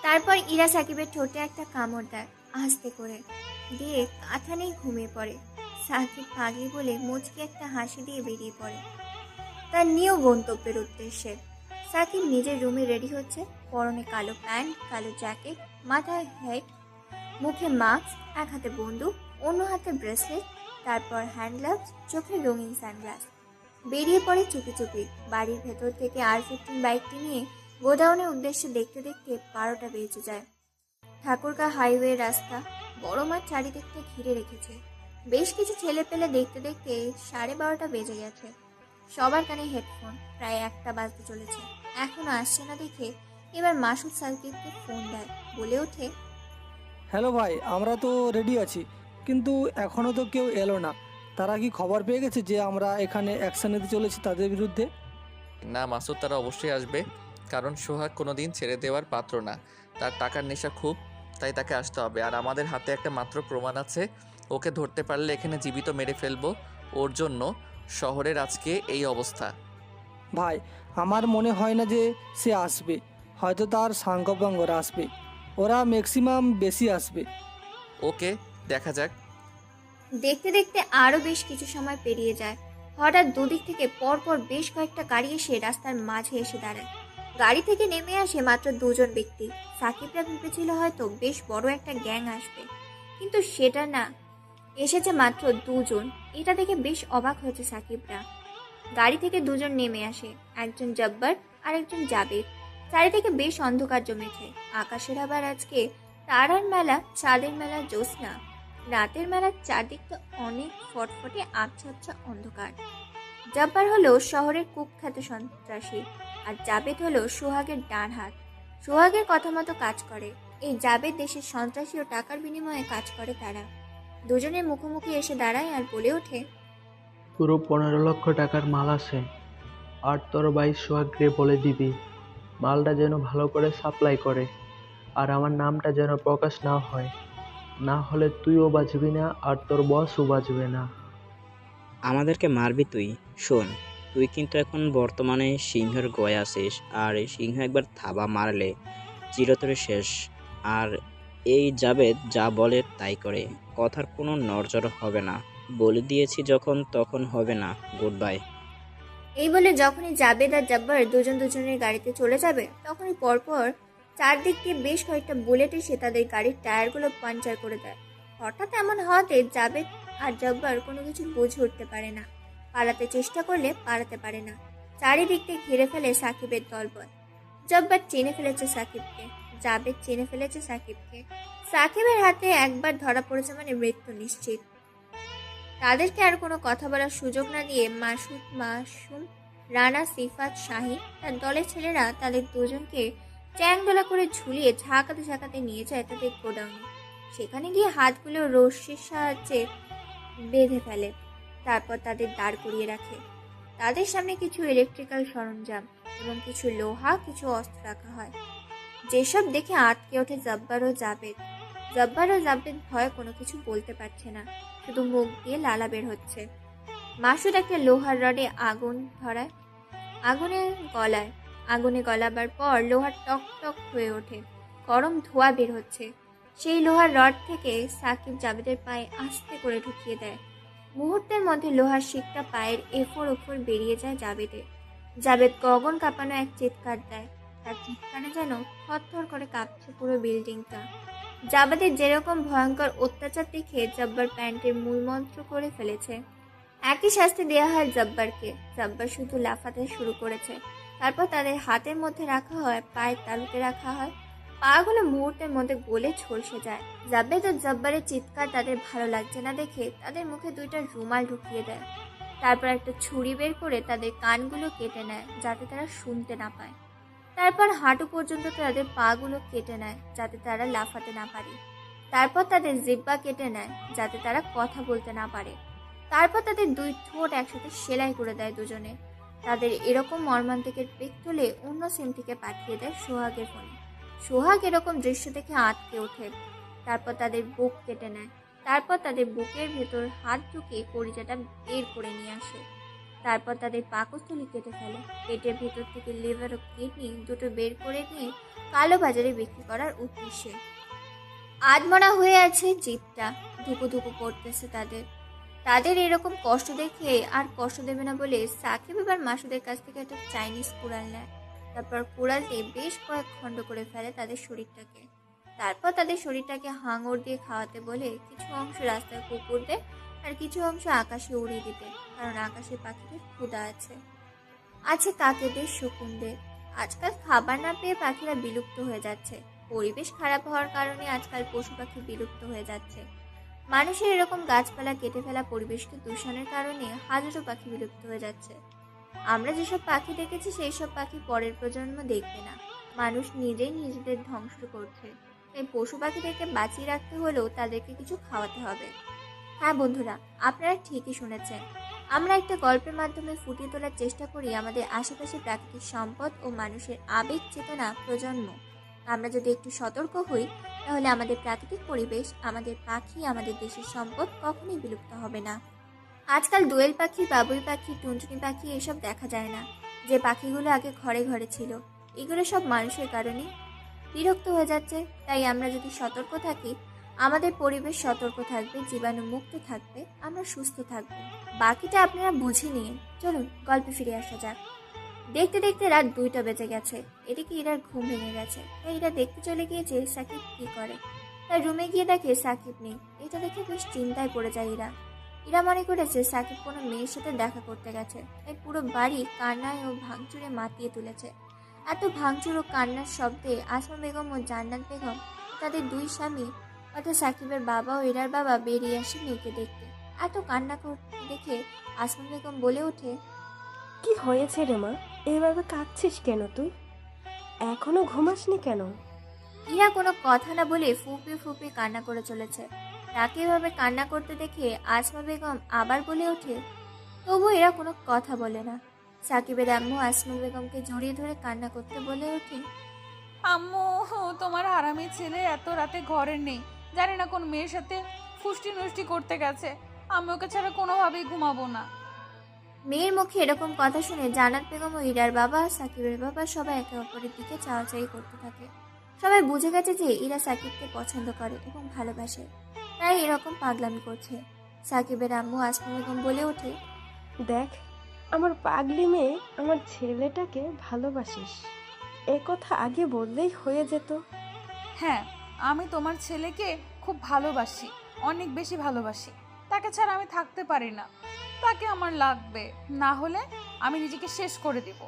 তারপর ইরা সাকিবের ঠোঁটে একটা কামড় দেয় আস্তে করে, দিয়ে কাঁথা নিয়ে ঘুমিয়ে পড়ে। সাকিব পাগলি বলে মুচকি একটা হাসি দিয়ে বেরিয়ে পড়ে তার নিউ গন্তব্যের উদ্দেশ্যে। সাকিব নিজের রুমে রেডি হচ্ছে। পরনে কালো প্যান্ট, কালো জ্যাকেট, মাথায় হেড, মুখে মাস্ক, এক হাতে বন্দুক, অন্য হাতে ব্রেসলেট, তারপর হ্যান্ড গ্লাভস, চোখে রঙিন সানগ্লাস। বেরিয়ে পড়ে চুপি চুপি। বাড়ির ভেতর থেকে R15 বাইকটি নিয়ে গোডাউনের উদ্দেশ্যে দেখতে দেখতে 12টা বেজে যায়। ঠাকুরগাঁ হাইওয়ে রাস্তা, বড় মাঠ চারিদিকটা ঘিরে রেখেছে। বেশ কিছু ছেলে পেলে দেখতে দেখতে 12:30 বেজে গেছে। সবার কানে হেডফোন। প্রায় 1টা বাজতে চলেছে, এখনো আসছে না দেখে এবার মাসুদ সাকিবকে ফোন দেয়। বলে ওঠে, হ্যালো ভাই, আমরা তো রেডি আছি, কিন্তু এখনও তো কেউ এলো না। তারা কি খবর পেয়ে গেছে যে আমরা এখানে অ্যাকশন নিতে চলেছি তাদের বিরুদ্ধে? না মাসুদ, তারা অবশ্যই আসবে, কারণ সোহাগ কোনোদিন ছেড়ে দেওয়ার পাত্র না। তার টাকার নেশা খুব, তাই তাকে আসতে হবে। আর আমাদের হাতে একটা মাত্র প্রমাণ আছে, ওকে ধরতে পারলে এখানে জীবিত মেরে ফেলবো। ওর জন্য শহরের আজকে এই অবস্থা। ভাই, আমার মনে হয় না যে সে আসবে। হয়তো তার সাঙ্গপাঙ্গরা আসবে, ওরা ম্যাক্সিমাম বেশি আসবে। ওকে, দেখা যাক। দেখতে দেখতে আরও বেশ কিছু সময় পেরিয়ে যায়। হঠাৎ দুদিক থেকে পরপর বেশ কয়েকটা গাড়ি এসে রাস্তার মাঝে এসে দাঁড়ায়। গাড়ি থেকে নেমে আসে মাত্র দুজন ব্যক্তি। সাকিবরা ভেবেছিল হয়তো বেশ বড় একটা গ্যাং আসবে, কিন্তু সেটা না, এসেছে মাত্র দুজন। এটা দেখে বেশ অবাক হয়েছে সাকিবরা। গাড়ি থেকে দুজন নেমে আসে, একজন জব্বার আর একজন জাবেদ। চারিদিকে বেশ অন্ধকার জমেছে। আকাশের আবার আজকে তারার মেলা, চাঁদের মেলা জ্যোৎস্না। রাতের মেলার চারদিকটা অনেক ফটফটে আবছা আবছা অন্ধকার। জব্বার হলো শহরের কুখ্যাত সন্ত্রাসী, আর জাবেদ হলো সোহাগের ডান হাত। সোহাগের কথা মতো কাজ করে এই জাবেদ। দেশের সন্ত্রাসী ও টাকার বিনিময়ে কাজ করে তারা। দুজনের মুখোমুখি এসে দাঁড়ায় আর বলে ওঠে, পুরো 15 লক্ষ টাকার মাল আছে, আর তোর ভাই সোহাগকে বলে দিবি মালটা যেন ভালো করে সাপ্লাই করে, আর আমার নামটা যেন প্রকাশ না হয়, না হলে তুইও বাঁচবি না আর তোর বসও বাঁচবে না। আমাদেরকে মারবি তুই? শোন, তুই কিন্তু এখন বর্তমানে সিংহের গয়ে আছিস, আর এই সিংহ একবার থাবা মারলে চিরতরে শেষ। আর এই জাবেদ যা বলে তাই করে, কথার কোনো নড়চড় হবে না। বলে দিয়েছি যখন, তখন হবে না। Good bye. এই বলে যখনই জাবেদ আর জব্বার দুজন দুজনের গাড়িতে চলে যাবে, তখনই পরপর চারদিক দিয়ে বেশ কয়েকটা বুলেট এসে তাদের গাড়ির টায়ারগুলো পাঞ্চার করে দেয়। হঠাৎ এমন হওয়াতে জাবেদ আর জব্বার কোনো কিছু বুঝে উঠতে পারে না। পালাতে চেষ্টা করলে পালাতে পারে না। চারিদিক দিয়ে ঘিরে ফেলে সাকিবের দলবল। জব্বার চিনে ফেলেছে সাকিবকে, জাবেদ চিনে ফেলেছে সাকিবকে। সাকিবের হাতে একবার ধরা পড়েছে মানে মৃত্যু নিশ্চিত। তাদেরকে আর কোনো কথা বলার সুযোগ না দিয়ে মাসুদ, মাসুম, রানা, সিফাত, শাহিন তার দলের ছেলেরা তাদের দুজনকে চ্যাংদোলা করে ঝুলিয়ে ঝাঁকাতে ঝাঁকাতে নিয়ে যায় তাদের গোডাউনে। সেখানে গিয়ে হাতগুলো রশ্মির সাহায্যে বেঁধে ফেলে। তারপর তাদের দাঁড় করিয়ে রাখে। তাদের সামনে কিছু ইলেকট্রিক্যাল সরঞ্জাম এবং কিছু লোহা, কিছু অস্ত্র রাখা হয়, যেসব দেখে আটকে ওঠে জব্বার ও জাবেদ। জব্বার ও জাবেদ ভয়ে কোনো কিছু বলতে পারছে না, শুধু মুখ দিয়ে লালা বের হচ্ছে। মাসুদ একটা লোহার রডে আগুন ধরায়, আগুনে গলাবার পর লোহার টক টক হয়ে ওঠে, গরম ধোঁয়া বের হচ্ছে। সেই লোহার রড থেকে সাকিব জাবেদের পায়ে আস্তে করে ঢুকিয়ে দেয়। মুহূর্তের মধ্যে লোহার শিকটা পায়ের এফোর ওফর বেরিয়ে যায় জাবেদের। জাবেদ গগন কাঁপানো এক চিৎকার দেয়। তার চিৎকারে যেন থরথর করে কাঁপছে পুরো বিল্ডিংটা। জাবেদের যেরকম ভয়ঙ্কর অত্যাচার দেখে জব্বার প্যান্টের মূলমন্ত্র করে ফেলেছে। একই শাস্তি দেওয়া হয় জব্বারকে। জব্বার শুধু লাফাতে শুরু করেছে। তারপর তাদের হাতের মধ্যে রাখা হয়, পায়ের তালুতে রাখা হয়। পাগুলো মুহূর্তের মধ্যে গলে ঝলসে যায়। জাবেদ ও জব্বারের চিৎকার তাদের ভালো লাগছে না দেখে তাদের মুখে দুইটা রুমাল ঢুকিয়ে দেয়। তারপর একটা ছুরি বের করে তাদের কানগুলো কেটে নেয় যাতে তারা শুনতে না পায়। তারপর হাঁটু পর্যন্ত তাদের পাগুলো কেটে নেয় যাতে তারা লাফাতে না পারে। তারপর তাদের জিহ্বা কেটে নেয় যাতে তারা কথা বলতে না পারে। তারপর তাদের দুই ঠোঁট একসাথে সেলাই করে দেয় দুজনে। তাদের এরকম মর্মান্তিকের পিক তুলে অন্য সিম থেকে পাঠিয়ে দেয় সোহাগের ফোনে। সোহাগ এরকম দৃশ্য দেখে আটকে ওঠে। তারপর তাদের বুক কেটে নেয়। তারপর তাদের বুকের ভেতর হাত ঢুকিয়ে কলিজাটা বের করে নিয়ে আসে। তারপর তাদের পাকস্থলী কেটে ফেলে। পেটের ভেতর থেকে লিভার ও কিডনি দুটো বের করে নিয়ে কালো বাজারে বিক্রি করার উদ্দেশ্যে। আধমরা হয়ে আছে জিপটা, ধুকু ধুকু করতেছে তাদের এরকম কষ্ট দেখে আর কষ্ট দেবে না বলে সাকিব এবার মাসুদের কাছ থেকে একটা চাইনিজ কুড়াল নেয়। তারপর কুড়াল দিয়ে বেশ কয়েক খণ্ড করে ফেলে তাদের শরীরটাকে। তারপর তাদের শরীরটাকে হাঙর দিয়ে খাওয়াতে বলে কিছু অংশ রাস্তায় কুকুরদের আর কিছু অংশ আকাশে উড়িয়ে দিতে, কারণ আকাশে পাখিদের ক্ষুধা আছে কাকেদের, শকুনদের। আজকাল খাবার না পেয়ে পাখিরা বিলুপ্ত হয়ে যাচ্ছে। পরিবেশ খারাপ হওয়ার কারণে আজকাল পশু পাখি বিলুপ্ত হয়ে যাচ্ছে। মানুষের এরকম গাছপালা কেটে ফেলা পরিবেশকে দূষণের কারণে হাজারো পাখি বিলুপ্ত হয়ে যাচ্ছে। আমরা যেসব পাখি দেখেছি সেই সব পাখি পরের প্রজন্ম দেখবে না। মানুষ নিজেই নিজেদের ধ্বংস করছে। তাই পশু পাখিদেরকে বাঁচিয়ে রাখতে হলেও তাদেরকে কিছু খাওয়াতে হবে। হ্যাঁ বন্ধুরা, আপনারা ঠিকই শুনেছেন। আমরা একটা গল্পের মাধ্যমে ফুটিয়ে তোলার চেষ্টা করি আমাদের আশেপাশে প্রাকৃতিক সম্পদ ও মানুষের আবেগ চেতনা প্রজন্ম। আমরা যদি একটু সতর্ক হই তাহলে আমাদের প্রাকৃতিক পরিবেশ, আমাদের পাখি, আমাদের দেশের সম্পদ কখনোই বিলুপ্ত হবে না। আজকাল দোয়েল পাখি, বাবুই পাখি, টুনটুনি পাখি এসব দেখা যায় না। যে পাখিগুলো আগে ঘরে ঘরে ছিল, এগুলো সব মানুষের কারণেই বিরক্ত হয়ে যাচ্ছে। তাই আমরা যদি সতর্ক থাকি আমাদের পরিবেশ সতর্ক থাকবে, জীবাণুমুক্ত থাকবে, আমরা সুস্থ থাকবো। বাকিটা আপনারা বুঝে নিন। চলুন গল্পে ফিরে আসা যাক। দেখতে দেখতে রাত 2টা বেজে গেছে। এদিকে ইরার ঘুম ভেঙে গেছে, তাই ইরা দেখতে চলে গিয়েছে সাকিব কি করে। তাই রুমে গিয়ে দেখে সাকিব নেই। এটা দেখে বেশ চিন্তায় পড়ে যায় ইরা। ইরা মনে করেছে সাকিব কোনো মেয়ের সাথে দেখা করতে গেছে, তাই পুরো বাড়ি কান্নায় ও ভাঙচুরে মাতিয়ে তুলেছে। এত ভাঙচুর ও কান্নার শব্দে আসমা বেগম ও জান্নাত বেগম তাদের দুই স্বামী অর্থাৎ সাকিবের বাবা ও ইরার বাবা বেরিয়ে আসে মেয়েকে দেখতে। এত কান্না করতে দেখে আসমা বেগম বলে ওঠে, কি হয়েছে রে মা, এভাবে কাঁদছিস কেন তুই? এখনো ঘুমাসনি কেন? ইরা কোনো কথা না বলে ফুপে ফুপে কান্না করে চলেছে। তাকে এভাবে কান্না করতে দেখে আসমা বেগম আবার বলে ওঠে। তবু এরা কোনো কথা বলে না। সাকিবের আম্মু আসমা বেগমকে জড়িয়ে ধরে কান্না করতে বলে ওঠে, আম্মু, তোমার হারামি ছেলে এত রাতে ঘরে নেই, জানি না কোন মেয়ের সাথে ফুষ্টি নষ্টি করতে গেছে। আমি ওকে ছাড়া কোনোভাবেই ঘুমাবো না। মেয়ের মুখে এরকম কথা শুনে জান্নাত বেগম ও ইরার বাবা সাকিবের বাবা সবাই একে অপরের দিকে চাওয়াচাই করতে থাকে। সবাই বুঝে গেছে যে ইরা সাকিবকে পছন্দ করে এবং ভালোবাসে, তাই এরকম পাগলামি করছে। সাকিবের আম্মু আসমা বেগম বলে ওঠে, দেখ, আমার পাগলি মেয়ে আমার ছেলেটাকে ভালোবাসিস, এ কথা আগে বললেই হয়ে যেত। হ্যাঁ, আমি তোমার ছেলেকে খুব ভালোবাসি, অনেক বেশি ভালোবাসি। তাকে ছাড়া আমি থাকতে পারি না। তাকে আমার লাগবে, না হলে আমি নিজেকে শেষ করে দেব।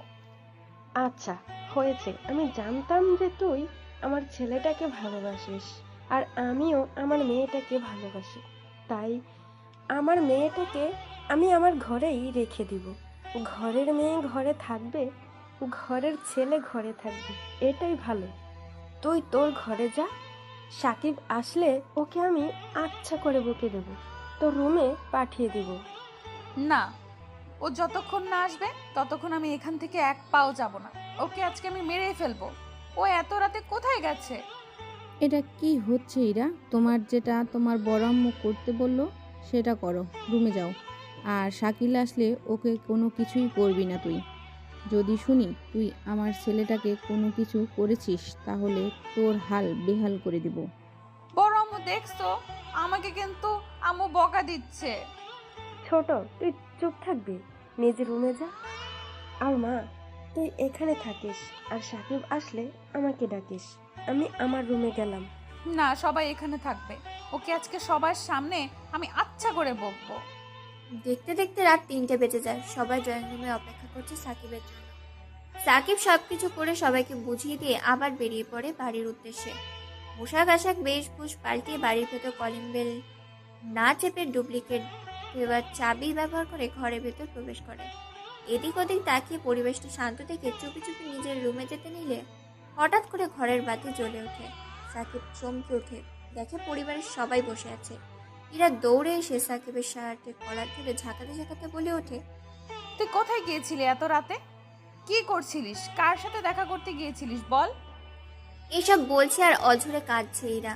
আচ্ছা হয়েছে, আমি জানতাম যে তুই আমার ছেলেটাকে ভালোবাসিস আর আমিও আমার মেয়েটাকে ভালোবাসি, তাই আমার মেয়েটাকে আমি আমার ঘরেই রেখে দিব। ঘরের মেয়ে ঘরে থাকবে, ঘরের ছেলে ঘরে থাকবে, এটাই ভালো। তুই তোর ঘরে যা, সাকিব আসলে ওকে আমি আচ্ছা করে বকে দেব, তোর রুমে পাঠিয়ে দিব। না, ও যতক্ষণ না আসবে ততক্ষণ আমি এখান থেকে এক পাও যাব না। ওকে আজকে আমি মেরেই ফেলবো। ও এত রাতে কোথায় গেছে? এটা কি হচ্ছে ইরা? যেটা তোমার বড় আম্মু করতে বললো সেটা করো, রুমে যাও। আর শাকিল আসলে ওকে কোনো কিছুই করবি না তুই। যদি শুনি তুই আমার ছেলেটাকে কোনো কিছু করেছিস তাহলে তোর হাল বেহাল করে দিব। বড় আম্মু, দেখছো আমাকে কিন্তু আম্মু বকা দিচ্ছে। ছোট, তুই চুপ থাকবি, নিজের রুমে যা। আর মা, তুই এখানে থাকিস, আর সাকিব আসলে আমাকে ডাকিস। আমি আমার রুমে গেলাম। না, সবাই এখানে থাকবে। ওকে আজকে সবার সামনে আমি আচ্ছা করে বকবো। দেখতে দেখতে রাত 3টে বেজে যায়। সবাই ড্রয়িং রুমে অপেক্ষা করছে সাকিবের জন্য। সাকিব সবকিছু করে সবাইকে বুঝিয়ে দিয়ে আবার বেরিয়ে পড়ে বাড়ির উদ্দেশ্যে। পোশাক আশাক বেশভূষ পাল্টিয়ে বাড়ির ভেতর কলিং বেল না চেপে ডুপ্লিকেট দেওয়ার চাবি ব্যবহার করে ঘরের ভেতর প্রবেশ করে। এদিক ওদিক তাকিয়ে পরিবেশটা শান্ত দেখে চুপি চুপি নিজের রুমে যেতে নিলে হঠাৎ করে ঘরের বাতি জ্বলে ওঠে। সাকিব চমকে ওঠে, দেখে পরিবারের সবাই বসে আছে। ইরা দৌড়ে এসে সাকিবের শার্টের কলার ধরে ঝাঁকাতে ঝাঁকাতে বলে ওঠে, তুই কোথায় গিয়েছিলি এত রাতে? কি করছিলিস? কার সাথে দেখা করতে গিয়েছিলিস বল? এসব বলছে আর অঝরে কাঁদছে ইরা।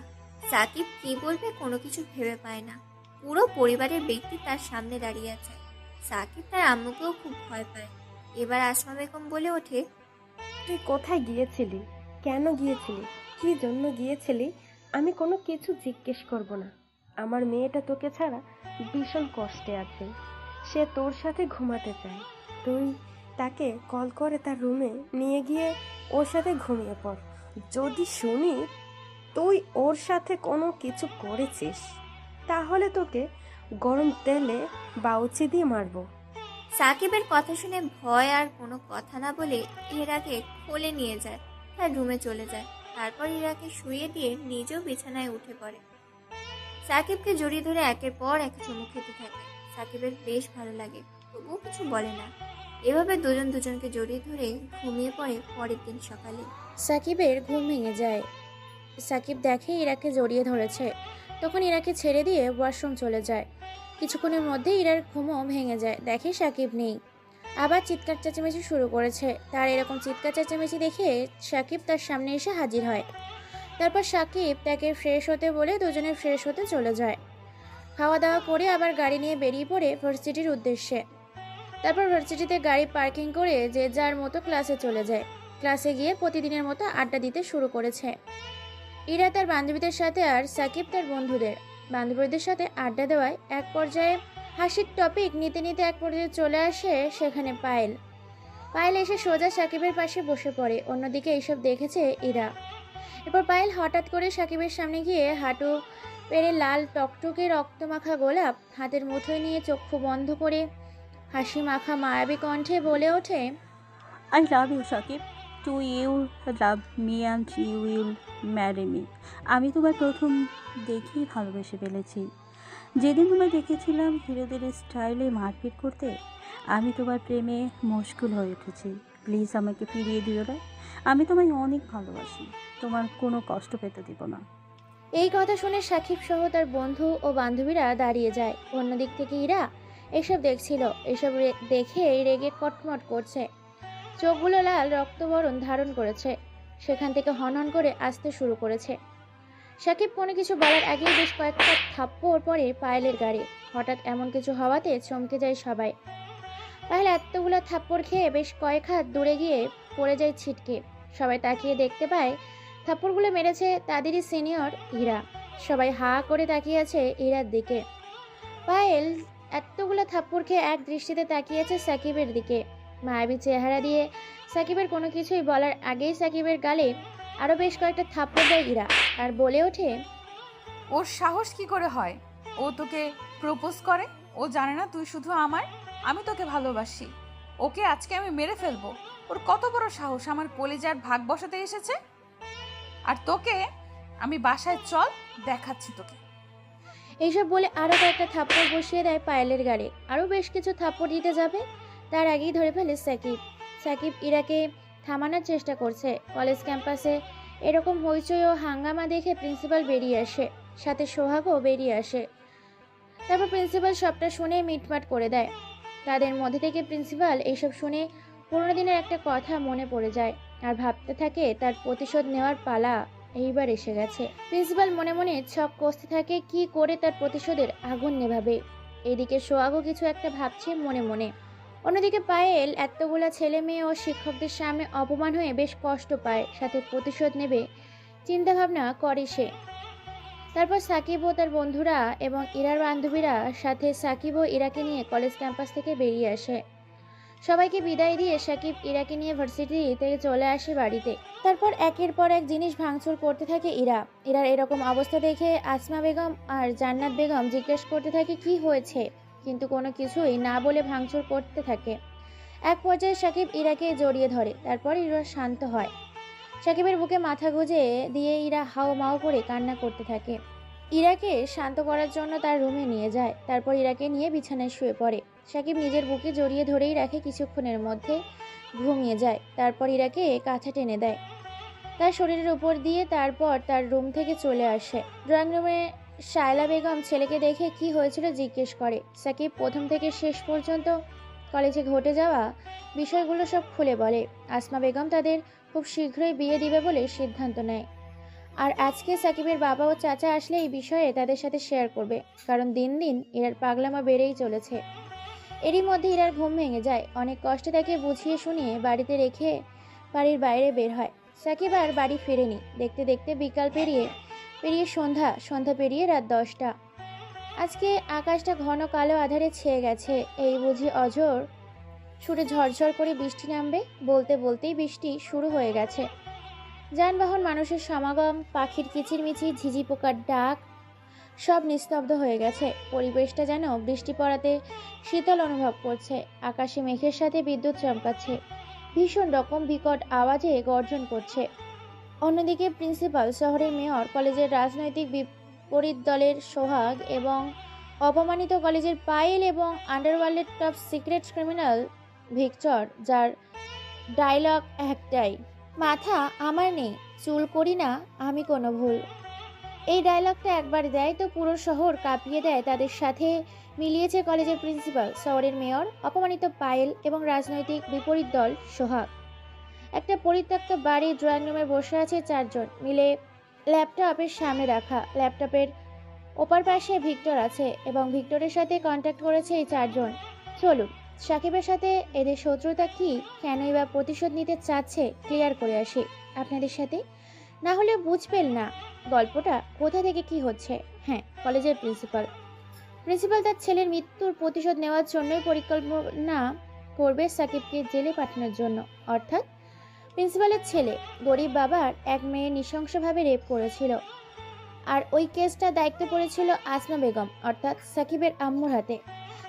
সাকিব কি বলবে কোনো কিছু ভেবে পায় না। পুরো পরিবারের ব্যক্তি তার সামনে দাঁড়িয়ে আছে। সাকিব তার আম্মুকেও খুব ভয় পায়। এবার আসমা বেগম বলে ওঠে, তুই কোথায় গিয়েছিলি, কেন গিয়েছিলি, কি জন্য গিয়েছিলি? আমি কোনো কিছু জিজ্ঞেস করব না। আমার মেয়েটা তোকে ছাড়া ভীষণ কষ্টে আছে, সে তোর সাথে ঘুমাতে চায়। তুই তাকে কল করে তার রুমে নিয়ে গিয়ে ওর সাথে ঘুমিয়ে পড়। যদি শুনি তুই ওর সাথে কোনো কিছু করেছিস তাহলে তোকে গরম তেলে বাউচি দিয়ে মারবো। সাকিবের কথা শুনে ভয় আর কোনো কথা না বলে ইরাকে কোলে নিয়ে যায়, তার রুমে চলে যায়। তারপর ইরাকে শুইয়ে দিয়ে নিজেও বিছানায় উঠে পড়ে। সাকিবকে জড়িয়ে ধরে একের পর এক চুমু খেতে থাকে। সাকিবের বেশ ভালো লাগে, তবুও কিছু বলে না। এভাবে দুজন দুজনকে জড়িয়ে ধরে ঘুমিয়ে পড়ে। পরের দিন সকালে সাকিবের ঘুম ভেঙে যায়। সাকিব দেখে ইরাকে জড়িয়ে ধরেছে, তখন ইরাকে ছেড়ে দিয়ে ওয়াশরুম চলে যায়। কিছুক্ষণের মধ্যে ইরার ঘুমও ভেঙে যায়, দেখে সাকিব নেই। আবার চিৎকার চেঁচামেচি শুরু করেছে। তার এরকম চিৎকার চেঁচামেচি দেখে সাকিব তার সামনে এসে হাজির হয়। তারপর সাকিব তাকে ফ্রেশ হতে বলে দুজনে ফ্রেশ হতে চলে যায়। খাওয়া দাওয়া করে আবার গাড়ি নিয়ে বেরিয়ে পড়ে ভার্সিটির উদ্দেশ্যে। তারপর ভার্সিটিতে গাড়ি পার্কিং করে যে যার মতো ক্লাসে চলে যায়। ক্লাসে গিয়ে প্রতিদিনের মতো আড্ডা দিতে শুরু করেছে। ইরা তার বান্ধবীদের সাথে আর সাকিব তার বান্ধবীদের সাথে আড্ডা দেওয়ায় এক পর্যায়ে হাসির টপিক নিতে নিতে এক পর্যায়ে চলে আসে সেখানে পায়েল এসে সোজা সাকিবের পাশে বসে পড়ে। অন্যদিকে এইসব দেখেছে ইরা। এরপর পায়েল হঠাৎ করে সাকিবের সামনে গিয়ে হাঁটু পেরে লাল টকটকে রক্তমাখা গোলাপ হাতের মুঠোয় নিয়ে চক্ষু বন্ধ করে হাসি মাখা মায়াবী কণ্ঠে বলে ওঠে, I love you, Sakib. To you love me and you will marry me. আমি তোমার প্রথম দেখেই ভালোবেসে ফেলেছি। যেদিন তোমায় দেখেছিলাম হিরোদের স্টাইলে মারপিট করতে, আমি তোমার প্রেমে মশগুল হয়ে উঠেছি। প্লিজ আমাকে ফিরিয়ে দিও না। আমি তোমায় অনেক ভালোবাসি। তোমার কোনো কষ্ট পেতে দিব না। এই কথা শুনে সাকিব সহ তার বন্ধু ও বান্ধবীরা দাঁড়িয়ে যায়। অন্যদিক থেকে ইরা এসব দেখছিল। দেখে রেগে কটমট করছে, চোখগুলো লাল রক্তবরণ ধারণ করেছে, সেখান থেকে হনহন করে আসতে শুরু করেছে। সাকিব কোনো কিছু বলার আগেই বেশ কয়েকটা থাপ্পড় পড়ে পায়েলের গাড়ি। হঠাৎ এমন কিছু হওয়াতে চমকে যায় সবাই। পায়েল এতগুলো থাপ্পড় খেয়ে বেশ কয়েক হাত দূরে গিয়ে পড়ে যায় ছিটকে। সবাই তাকিয়ে দেখতে পায় থাপ্পড়গুলো মেরেছে তাদেরই সিনিয়র ইরা। সবাই হা করে তাকিয়ে আছে ইরার দিকে। পায়েল এতগুলো থাপ্পড় খেয়ে এক দৃষ্টিতে তাকিয়েছে সাকিবের দিকে। মায়াবী চেহারা দিয়ে সাকিবের কোনো কিছুই বলার আগেই সাকিবের গালে আরও বেশ কয়েকটা থাপ্পড় দেয় ইরা আর বলে ওঠে, ওর সাহস কি করে হয়? ও তোকে প্রপোজ করে? ও জানে না তুই শুধু আমার, আমি তোকে ভালোবাসি। ওকে আজকে আমি মেরে ফেলবো। ওর কত বড় সাহস আমার কলিজার ভাগ বসাতে এসেছে। আর তোকে আমি বাসায় চল, দেখাচ্ছি তোকে। এইসব বলে আরও কয়েকটা থাপ্পড় বসিয়ে দেয় পায়েলের গালে। আরও বেশ কিছু থাপ্পড় দিতে যাবে, তার আগেই ধরে ফেলে সাকিব ইরাকে থামানোর চেষ্টা করছে। কলেজ ক্যাম্পাসে এরকম হইচই ও হাঙ্গামা দেখে প্রিন্সিপাল বেরিয়ে আসে, সাথে সোহাগও বেরিয়ে আসে। তারপর প্রিন্সিপাল সবটা শুনে মিটমাট করে দেয়। তাদের মধ্যে থেকে প্রিন্সিপাল এইসব শুনে পুরোনো দিনের একটা কথা মনে পড়ে যায় আর ভাবতে থাকে তার প্রতিশোধ নেওয়ার পালা এইবার এসে গেছে। প্রিন্সিপাল মনে মনে ছক কষতে থাকে কি করে তার প্রতিশোধের আগুন নেভাবে। এদিকে সোহাগও কিছু একটা ভাবছে মনে মনে। অন্যদিকে পায়েল এতগুলা ছেলে মেয়ে ও শিক্ষকদের সামনে অপমান হয়ে বেশ কষ্ট পায়, সাথে প্রতিশোধ নেবে চিন্তাভাবনা করে সে। তারপর সাকিব ও তার বন্ধুরা এবং ইরার বান্ধবীরা সাথে সাকিব ও ইরাকে নিয়ে কলেজ ক্যাম্পাস থেকে বেরিয়ে আসে। সবাইকে বিদায় দিয়ে সাকিব ইরাকে নিয়ে ভার্সিটি থেকে চলে আসে বাড়িতে। তারপর একের পর এক জিনিস ভাঙচুর করতে থাকে ইরার এরকম অবস্থা দেখে আসমা বেগম আর জান্নাত বেগম জিজ্ঞেস করতে থাকে কি হয়েছে, কিন্তু কোনো কিছুই না বলে ভাঙচুর করতে থাকে। এক পর্যায়ে সাকিব ইরাকে জড়িয়ে ধরে, তারপর ইরা শান্ত হয়। সাকিবের বুকে মাথা গুঁজে দিয়ে ইরা হাও মাও করে কান্না করতে থাকে। ইরাকে শান্ত করার জন্য তার রুমে নিয়ে যায়, তারপর ইরাকে নিয়ে বিছানায় শুয়ে পড়ে। সাকিব নিজের বুকে জড়িয়ে ধরেই রাখে, কিছুক্ষণের মধ্যে ঘুমিয়ে যায়। তারপর ইরাকে কাঁথা টেনে দেয় তার শরীরের উপর দিয়ে, তারপর তার রুম থেকে চলে আসে। ড্রয়িং রুমে শায়লা বেগম ছেলেকে দেখে কি হয়েছিল জিজ্ঞেস করে। সাকিব প্রথম থেকে শেষ পর্যন্ত কলেজে ঘটে যাওয়া বিষয়গুলো সব খুলে বলে। আসমা বেগম তাদের খুব শীঘ্রই বিয়ে দিবে বলে সিদ্ধান্ত নেয়, আর আজকে সাকিবের বাবা ও চাচা আসলে এই বিষয়ে তাদের সাথে শেয়ার করবে, কারণ দিন দিন ইরার পাগলামা বেড়েই চলেছে। এরই মধ্যে ইরার ঘুম ভেঙে যায়। অনেক কষ্টে তাকে বুঝিয়ে শুনিয়ে বাড়িতে রেখে বাড়ির বাইরে বের হয়। সাকিব আর বাড়ি ফেরেনি। দেখতে দেখতে বিকাল পেরিয়ে সন্ধ্যা পেরিয়ে রাত 10টা। আজকে আকাশটা ঘন কালো আধারে ছেয়ে গেছে। এই বুঝি অঝোর সুরে ঝরঝর করে বৃষ্টি নামবে। বলতে বলতেই বৃষ্টি শুরু হয়ে গেছে। যানবাহন, মানুষের সমাগম, পাখির কিচিরমিচির, ঝিঝি পোকার ডাক সব নিস্তব্ধ হয়ে গেছে। পরিবেশটা যেন বৃষ্টি পড়াতে শীতল অনুভব করছে। আকাশে মেঘের সাথে বিদ্যুৎ চমকাচ্ছে, ভীষণ রকম বিকট আওয়াজে গর্জন করছে। অন্যদিকে প্রিন্সিপাল, শহরের মেয়র, কলেজের রাজনৈতিক বিপরীত দলের সোহাগ এবং অপমানিত কলেজের পায়েল এবং আন্ডারওয়ার্ল্ডের টপ সিক্রেট ক্রিমিনাল ভিক্টর, যার ডায়লগ একটাই, মাথা আমার নেই, চুল করি না আমি কোনো ভুল। এই ডায়লগটা একবার দেয় তো পুরো শহর কাঁপিয়ে দেয়। তাদের সাথে মিলিয়েছে কলেজের প্রিন্সিপাল, শহরের মেয়র, অপমানিত পায়েল এবং রাজনৈতিক বিপরীত দল সোহাগ। একটা পরিত্যক্ত বাড়ির ড্রয়িং রুমে বসে আছে 4 জন মিলে, ল্যাপটপের সামনে রাখা। ল্যাপটপের ওপার পাশে ভিক্টর আছে এবং ভিক্টরের সাথে কন্ট্যাক্ট করেছে এই 4 জন। চলুন সাকিবের সাথে এদের শত্রুতা কি, কেনই বা প্রতিশোধ নিতে চাচ্ছে ক্লিয়ার করে আসি আপনাদের সাথে, না হলে বুঝবেন না। গল্পটা কোথা থেকে কি হচ্ছে? হ্যাঁ, কলেজের প্রিন্সিপাল তার ছেলের মৃত্যুর প্রতিশোধ নেওয়ার জন্যই পরিকল্পনা করবে সাকিবকে জেলে পাঠানোর জন্য। অর্থাৎ প্রিন্সিপালের ছেলে গরিব বাবার এক মেয়ে নৃশংসভাবে রেপ করেছিল, আর ওই কেসটা দায়িত্ব পড়েছিল আসমা বেগম অর্থাৎ সাকিবের আম্মুর হাতে।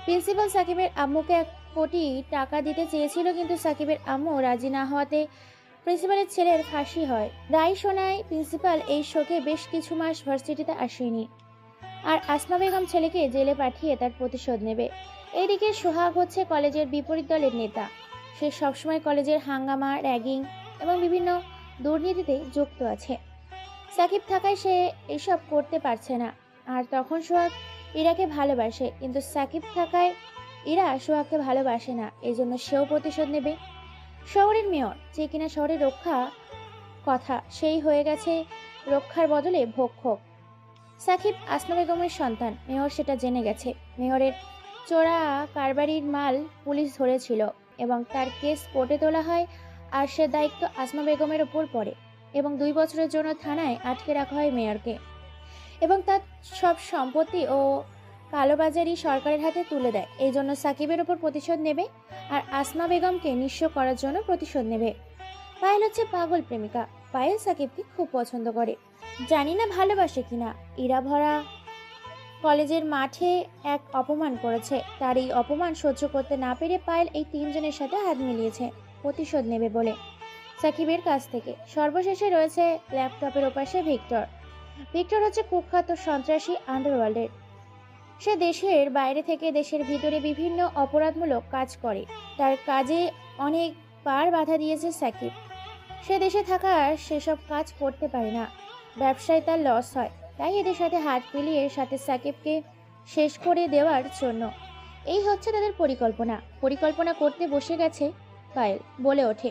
প্রিন্সিপাল সাকিবের আম্মুকে 1 কোটি টাকা দিতে চেয়েছিল, কিন্তু সাকিবের আম্মু রাজি না হওয়াতে প্রিন্সিপালের ছেলের ফাঁসি হয়। রায় শোনায় প্রিন্সিপাল এই শোকে বেশ কিছু মাস ভার্সিটিতে আসেনি, আর আসমা বেগম ছেলেকে জেলে পাঠিয়ে তার প্রতিশোধ নেবে। এইদিকে সোহাগ হচ্ছে কলেজের বিপরীত দলের নেতা। সে সবসময় কলেজের হাঙ্গামা, র্যাগিং এবং বিভিন্ন দুর্নীতিতে যুক্ত আছে। সাকিব থাকায় সে এসব করতে পারছে না। আর তখন সোহাগ ইরাকে ভালোবাসে, কিন্তু সাকিব থাকায় ইরা সোহাগকে ভালোবাসে না, এই জন্য সেও প্রতিশোধ নেবে। শহরের মেয়র, যে কিনা শহরের রক্ষা কথা, সেই হয়ে গেছে রক্ষার বদলে ভক্ষক। সাকিব আসমা বেগমের সন্তান, মেয়র সেটা জেনে গেছে। মেয়রের চোরা কারবারির মাল পুলিশ ধরেছিল এবং তার কেস কোর্টে তোলা হয়, আর সে দায়িত্ব আসমা বেগমের ওপর পড়ে এবং 2 বছরের জন্য থানায় আটকে রাখা হয় মেয়রকে, এবং তার সব সম্পত্তি ও কালোবাজারি সরকারের হাতে তুলে দেয়। এই জন্য সাকিবের ওপর প্রতিশোধ নেবে, আর আসমা বেগমকে নিঃস্ব করার জন্য প্রতিশোধ নেবে। পায়েল হচ্ছে পাগল প্রেমিকা। পায়েল সাকিবকে খুব পছন্দ করে, জানি না ভালোবাসে কিনা। ইরা ভরা কলেজের মাঠে এক অপমান করেছে, তার এই অপমান সহ্য করতে না পেরে পায়েল এই 3 জনের সাথে হাত মিলিয়েছে প্রতিশোধ নেবে বলে সাকিবের কাছ থেকে। সর্বশেষে রয়েছে ল্যাপটপের ওপাশে ভিক্টর হচ্ছে কুখ্যাত সন্ত্রাসী আন্ডারওয়ার্ল্ডের। সে দেশের বাইরে থেকে দেশের ভিতরে বিভিন্ন অপরাধমূলক কাজ করে। তার কাজে অনেকবার বাধা দিয়েছে সাকিব। সে দেশে থাকার সেসব কাজ করতে পারে না, ব্যবসায় তার লস হয়, তাই এদের সাথে হাত মিলিয়ে সাথে সাকিবকে শেষ করে দেওয়ার জন্য। এই হচ্ছে তাদের পরিকল্পনা করতে বসে গেছে পায়েল। বলে ওঠে,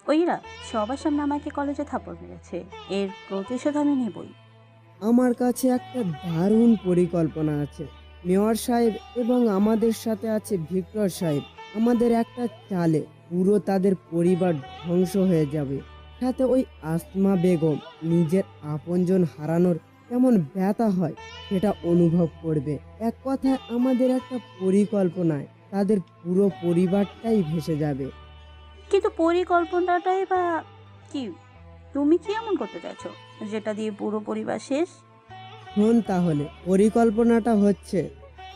ওইরা সবার সামনে আমাকে কলেজে থাপ্পড় মেরেছে, এর প্রতিশোধ আমি নেবই। আমার কাছে একটা দারুণ পরিকল্পনা আছে মেয়র সাহেব, এবং আমাদের সাথে আছে ভিক্টর সাহেব। আমাদের একটা চালে পুরো তাদের পরিবার ধ্বংস হয়ে যাবে, সাথে ওই আসমা বেগম নিজের আপনজন হারানোর কেমন ব্যথা হয় সেটা অনুভব করবে। এক কথায় আমাদের একটা পরিকল্পনায় তাদের পুরো পরিবারটাই ভেসে যাবে। কিন্তু পরিকল্পনাটাই বা কি? তুমি কি এমন করতে চাইছো যেটা দিয়ে পুরো পরিবার শেষ? শোন তাহলে, পরিকল্পনাটা হচ্ছে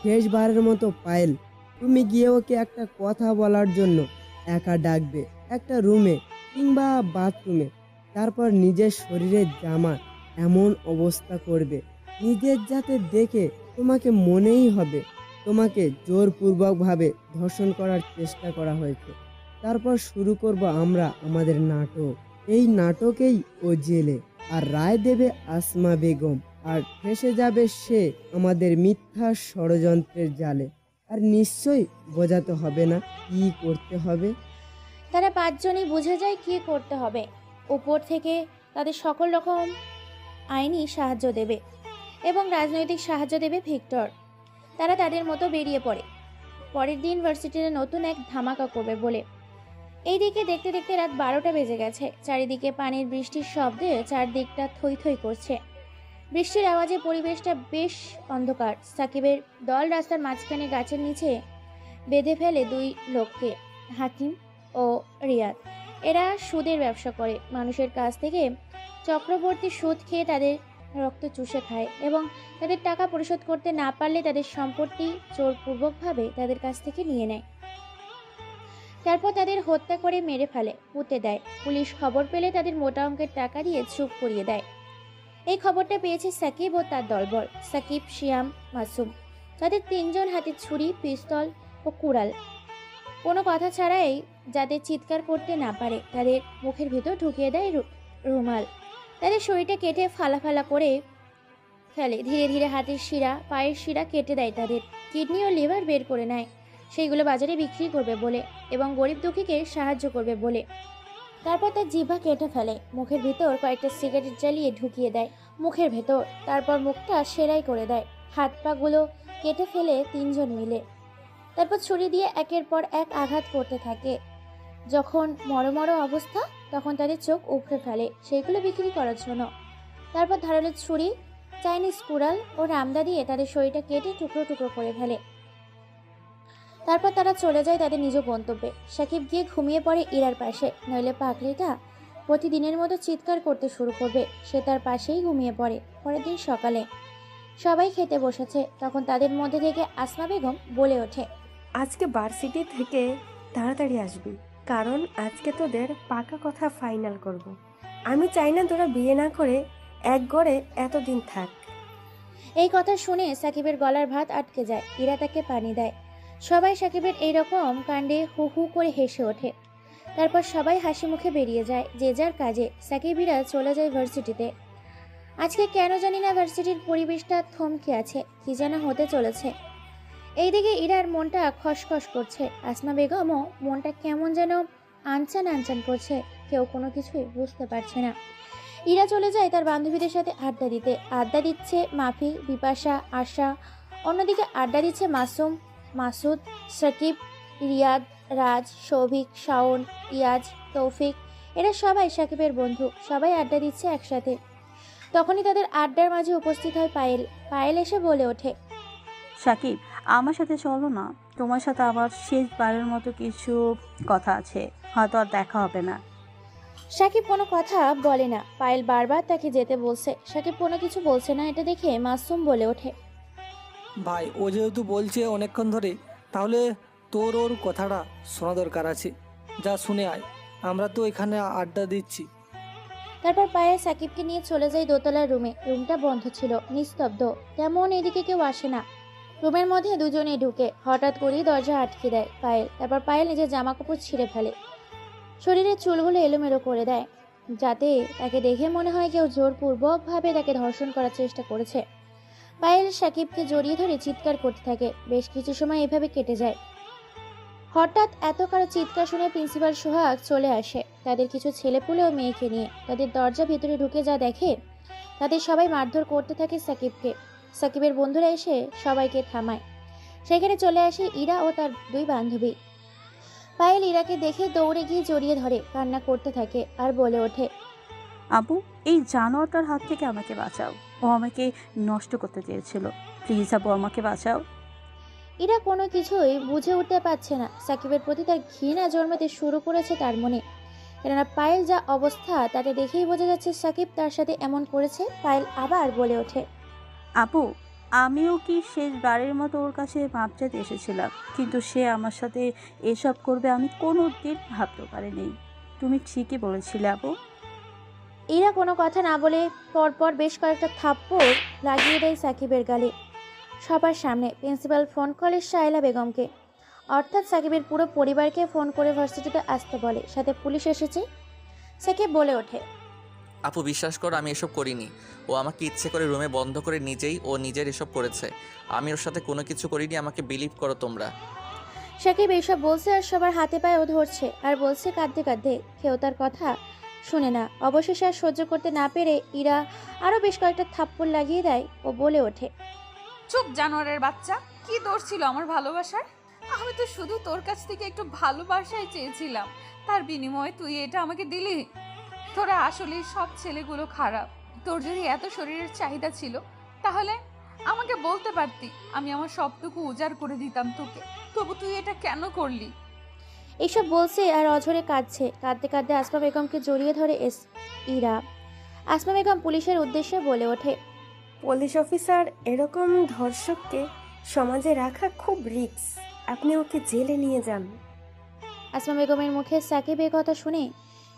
শেষবারের মতো পায়েল, তুমি গিয়ে ওকে একটা কথা বলার জন্য একা ডাকবে একটা রুমে কিংবা বাথরুমে। তারপর নিজের শরীরের জামা এমন অবস্থা করবে নিজের যাতে দেখে তোমাকে মনেই হবে তোমাকে জোরপূর্বকভাবে ধর্ষণ করার চেষ্টা করা হয়েছে। তারপর শুরু করব আমরা আমাদের নাটক। এই নাটকেই ও জেলে, আর রায় দেবে আসমা বেগম, আর ফেঁসে যাবে সে আমাদের মিথ্যা ষড়যন্ত্রের জালে। আর নিশ্চয়ই বোঝাতে হবে না কি করতে হবে। তারা 5 জনই বুঝে যায় কি করতে হবে। উপর থেকে তাদের সকল রকম আইনি সাহায্য দেবে এবং রাজনৈতিক সাহায্য দেবে ভিক্টর। তারা তাদের মতো বেরিয়ে পড়ে পরের দিন ভার্সিটিতে নতুন এক ধামাকা করবে বলে। এইদিকে দেখতে দেখতে রাত 12টা বেজে গেছে। চারিদিকে পানির বৃষ্টির শব্দে চারদিকটা থই থই করছে। বৃষ্টির আওয়াজে পরিবেশটা বেশ অন্ধকার। সাকিবের দল রাস্তার মাঝখানে গাছের নিচে বেঁধে ফেলে 2 লোককে, হাকিম ও রিয়াদ। এরা সুদের ব্যবসা করে, মানুষের কাছ থেকে চক্রবর্তী সুদ খেয়ে তাদের রক্ত চুষে খায় এবং তাদের টাকা পরিশোধ করতে না পারলে তাদের সম্পত্তি জোরপূর্বকভাবে তাদের কাছ থেকে নিয়ে নেয়। তারপর তাদের হত্যা করে মেরে ফেলে, পুঁতে দেয়। পুলিশ খবর পেলে তাদের মোটা অঙ্কের টাকা দিয়ে চুপ করিয়ে দেয়। এই খবরটা পেয়েছে সাকিব ও তার দলবল। সাকিব, শিয়াম, মাসুম, তাদের 3 জন হাতে ছুরি, পিস্তল ও কুড়াল। কোনো কথা ছাড়াই যাতে চিৎকার করতে না পারে তাদের মুখের ভিতর ঢুকিয়ে দেয় রুমাল। তাদের শরীরটা কেটে ফালা ফালা করে ফেলে। ধীরে ধীরে হাতের শিরা, পায়ের শিরা কেটে দেয়। তাদের কিডনি ও লিভার বের করে নেয়, সেইগুলো বাজারে বিক্রি করবে বলে এবং গরিব দুঃখীকে সাহায্য করবে বলে। তারপর তার জিহ্বা কেটে ফেলে, মুখের ভিতর কয়েকটা সিগারেট জ্বালিয়ে ঢুকিয়ে দেয় মুখের ভেতর। তারপর মুখটা সেলাই করে দেয়, হাত পাগুলো কেটে ফেলে 3 জন মিলে। তারপর ছুরি দিয়ে একের পর এক আঘাত করতে থাকে। যখন মরমর অবস্থা, তখন তাদের চোখ উপড়ে ফেলে সেইগুলো বিক্রি করার জন্য। তারপর ধারালো ছুরি, চাইনিজ কুড়াল ও রামদা দিয়ে তাদের শরীরটা কেটে টুকরো টুকরো করে ফেলে। তারপর তারা চলে যায় তাদের নিজ গন্তব্যে। সাকিব গিয়ে ঘুমিয়ে পড়ে ইরার পাশে, নইলে পাগলিটা প্রতিদিনের মতো চিৎকার করতে শুরু করবে। সে তার পাশেই ঘুমিয়ে পড়ে। পরের দিন সকালে সবাই খেতে বসেছে, তখন তাদের মধ্যে থেকে আসমা বেগম বলে ওঠে, আজকে ভার্সিটি থেকে তাড়াতাড়ি আসবি, কারণ আজকে তোদের পাকা কথা ফাইনাল করব। আমি চাই না তোরা বিয়ে না করে এক ঘরে এতদিন থাক। এই কথা শুনে সাকিবের গলার ভাত আটকে যায়। ইরা তাকে পানি দেয়। সবাই সাকিবের এইরকম কাণ্ডে হু হু করে হেসে ওঠে। তারপর সবাই হাসি মুখে বেরিয়ে যায় যে যার কাজে। সাকিব ইরা চলে যায় ভার্সিটিতে। আজকে কেন জানি না ভার্সিটির পরিবেশটা থমকে আছে, কি যেন হতে চলেছে। এইদিকে ইরার মনটা খসখস করছে। আসমা বেগমও মনটা কেমন যেন আনচান আনচান করছে। কেউ কোনো কিছুই বুঝতে পারছে না। ইরা চলে যায় তার বান্ধবীদের সাথে আড্ডা দিতে। আড্ডা দিচ্ছে মাফি, বিপাশা, আশা। অন্যদিকে আড্ডা দিচ্ছে মাসুম, মাসুদ, সাকিব, রিয়াদ, রাজ, সৌভিক, শাওন, ইয়াজ, তৌফিক। এরা সবাই সাকিবের বন্ধু। সবাই আড্ডা দিচ্ছে একসাথে। তখনই তাদের আড্ডার মাঝে উপস্থিত হয় পায়েল। পায়েল এসে বলে ওঠে, সাকিব, আমার সাথে চলো না। তোমার সাথে আমার শেষবারের মতো কিছু কথা আছে, হয়তো আর দেখা হবে না। সাকিব কোনো কথা বলে না। পায়েল বারবার তাকে যেতে বলছে, সাকিব কোনো কিছু বলছে না। এটা দেখে মাসুম বলে ওঠে, ভাই ও যেহেতু বলছে অনেকক্ষণ ধরে, তাহলে তোর ওর কথাটা শোনা দরকার আছে। যা শুনে আয়, আমরা তো এখানে আড্ডা দিচ্ছি। তারপর পায়েল সাকিবকে নিয়ে চলে যায় দোতলার রুমে। রুমটা বন্ধ ছিল, নিস্তব্ধ, তেমন এদিকে কেউ আসে না। রুমের মধ্যে দুজনেই ঢুকে হঠাৎ করেই দরজা আটকে দেয় পায়েল। তারপর পায়েল নিজের জামা কাপড় ছিঁড়ে ফেলে, শরীরের চুলগুলো এলোমেলো করে দেয়, যাতে তাকে দেখে মনে হয় কেউ জোরপূর্বকভাবে তাকে ধর্ষণ করার চেষ্টা করেছে। পায়েল সাকিবকে জড়িয়ে ধরে চিৎকার করতে থাকে। বেশ কিছু সময় এভাবে কেটে যায়। হঠাৎ এত কারো চিৎকার শুনে প্রিন্সিপাল সোহাগ চলে আসে তাদের কিছু ছেলেপুলে ও মেয়েকে নিয়ে। তাদের দরজা ভিতরে ঢুকে যা দেখে, তাদের সবাই মারধর করতে থাকে সাকিবকে। সাকিবের বন্ধুরা এসে সবাইকে থামায়। সেখানে চলে আসে ইরা ও তার দুই বান্ধবী। পায়েল ইরাকে দেখে দৌড়ে গিয়ে জড়িয়ে ধরে কান্না করতে থাকে আর বলে ওঠে, আপু, এই জানোয়ারটার হাত থেকে আমাকে বাঁচাও। ও আমাকে নষ্ট করতে চেয়েছিল। প্লিজ আপু, আমাকে বাঁচাও। ইরা কোনো কিছুই বুঝে উঠতে পারছে না। সাকিবের প্রতি তার ঘৃণা জন্মাতে শুরু করেছে তার মনে। কেননা পায়েল যা অবস্থা তাতে দেখেই বোঝা যাচ্ছে সাকিব তার সাথে এমন করেছে। পায়েল আবার বলে ওঠে, আপু, আমিও কি শেষবারের মতো ওর কাছে মাপ চাইতে এসেছিলাম, কিন্তু সে আমার সাথে এসব করবে আমি কোনো দিন ভাবতে পারিনি। তুমি ঠিকই বলেছিলে আপু। ইরা কোনো কথা না বলে পরপর বেশ কয়েকটা থাপ্পড় লাগিয়ে দেয় সাকিবের গালে। সবার সামনে প্রিন্সিপাল ফোন করে শায়লা বেগমকে, অর্থাৎ সাকিবের পুরো পরিবারকে ফোন করে ভার্সিটিতে আসতে বলে, সাথে পুলিশ এসেছে। সাকিব বলে ওঠে, আপু বিশ্বাস করো, আমি এসব করিনি। ও আমাকে ইচ্ছে করে রুমে বন্ধ করে নিজের এসব করেছে। আমি ওর সাথে কোনো কিছু করিনি, আমাকে বিলিভ করো তোমরা। সাকিব এইসব বলছে আর সবার হাতে পায়েও ধরছে আর বলছে কাঁদতে কাঁদতে। কেউ তার কথা শুনে না। অবশেষে আর সহ্য করতে না পেরে ইরা আরও বেশ কয়েকটা থাপ্পড় লাগিয়ে দেয় ও বলে ওঠে, চুপ জানোয়ারের বাচ্চা, কি দোষ ছিল আমার ভালোবাসার? আমি তো শুধু তোর কাছ থেকে একটু ভালোবাসাই চেয়েছিলাম, তার বিনিময়ে তুই এটা আমাকে দিলি। তোরা আসলে সব ছেলেগুলো খারাপ। তোর যদি এত শরীরের চাহিদা ছিল তাহলে আমাকে বলতে পারতি, আমি আমার সবটুকু উজাড় করে দিতাম তোকে। তবু তুই এটা কেন করলি? এইসব বলছে আর অঝরে কাঁদছে। কাঁদতে কাঁদতে আসমা বেগমকে জড়িয়ে ধরে ইরা। আসমা বেগম পুলিশের উদ্দেশ্যে বলে ওঠে, পুলিশ অফিসার, এরকম ধর্ষককে সমাজে রাখা খুব রিস্ক। আপনি ওকে জেলে নিয়ে যান। আসমা বেগমের মুখে সাকিব এই কথা শুনে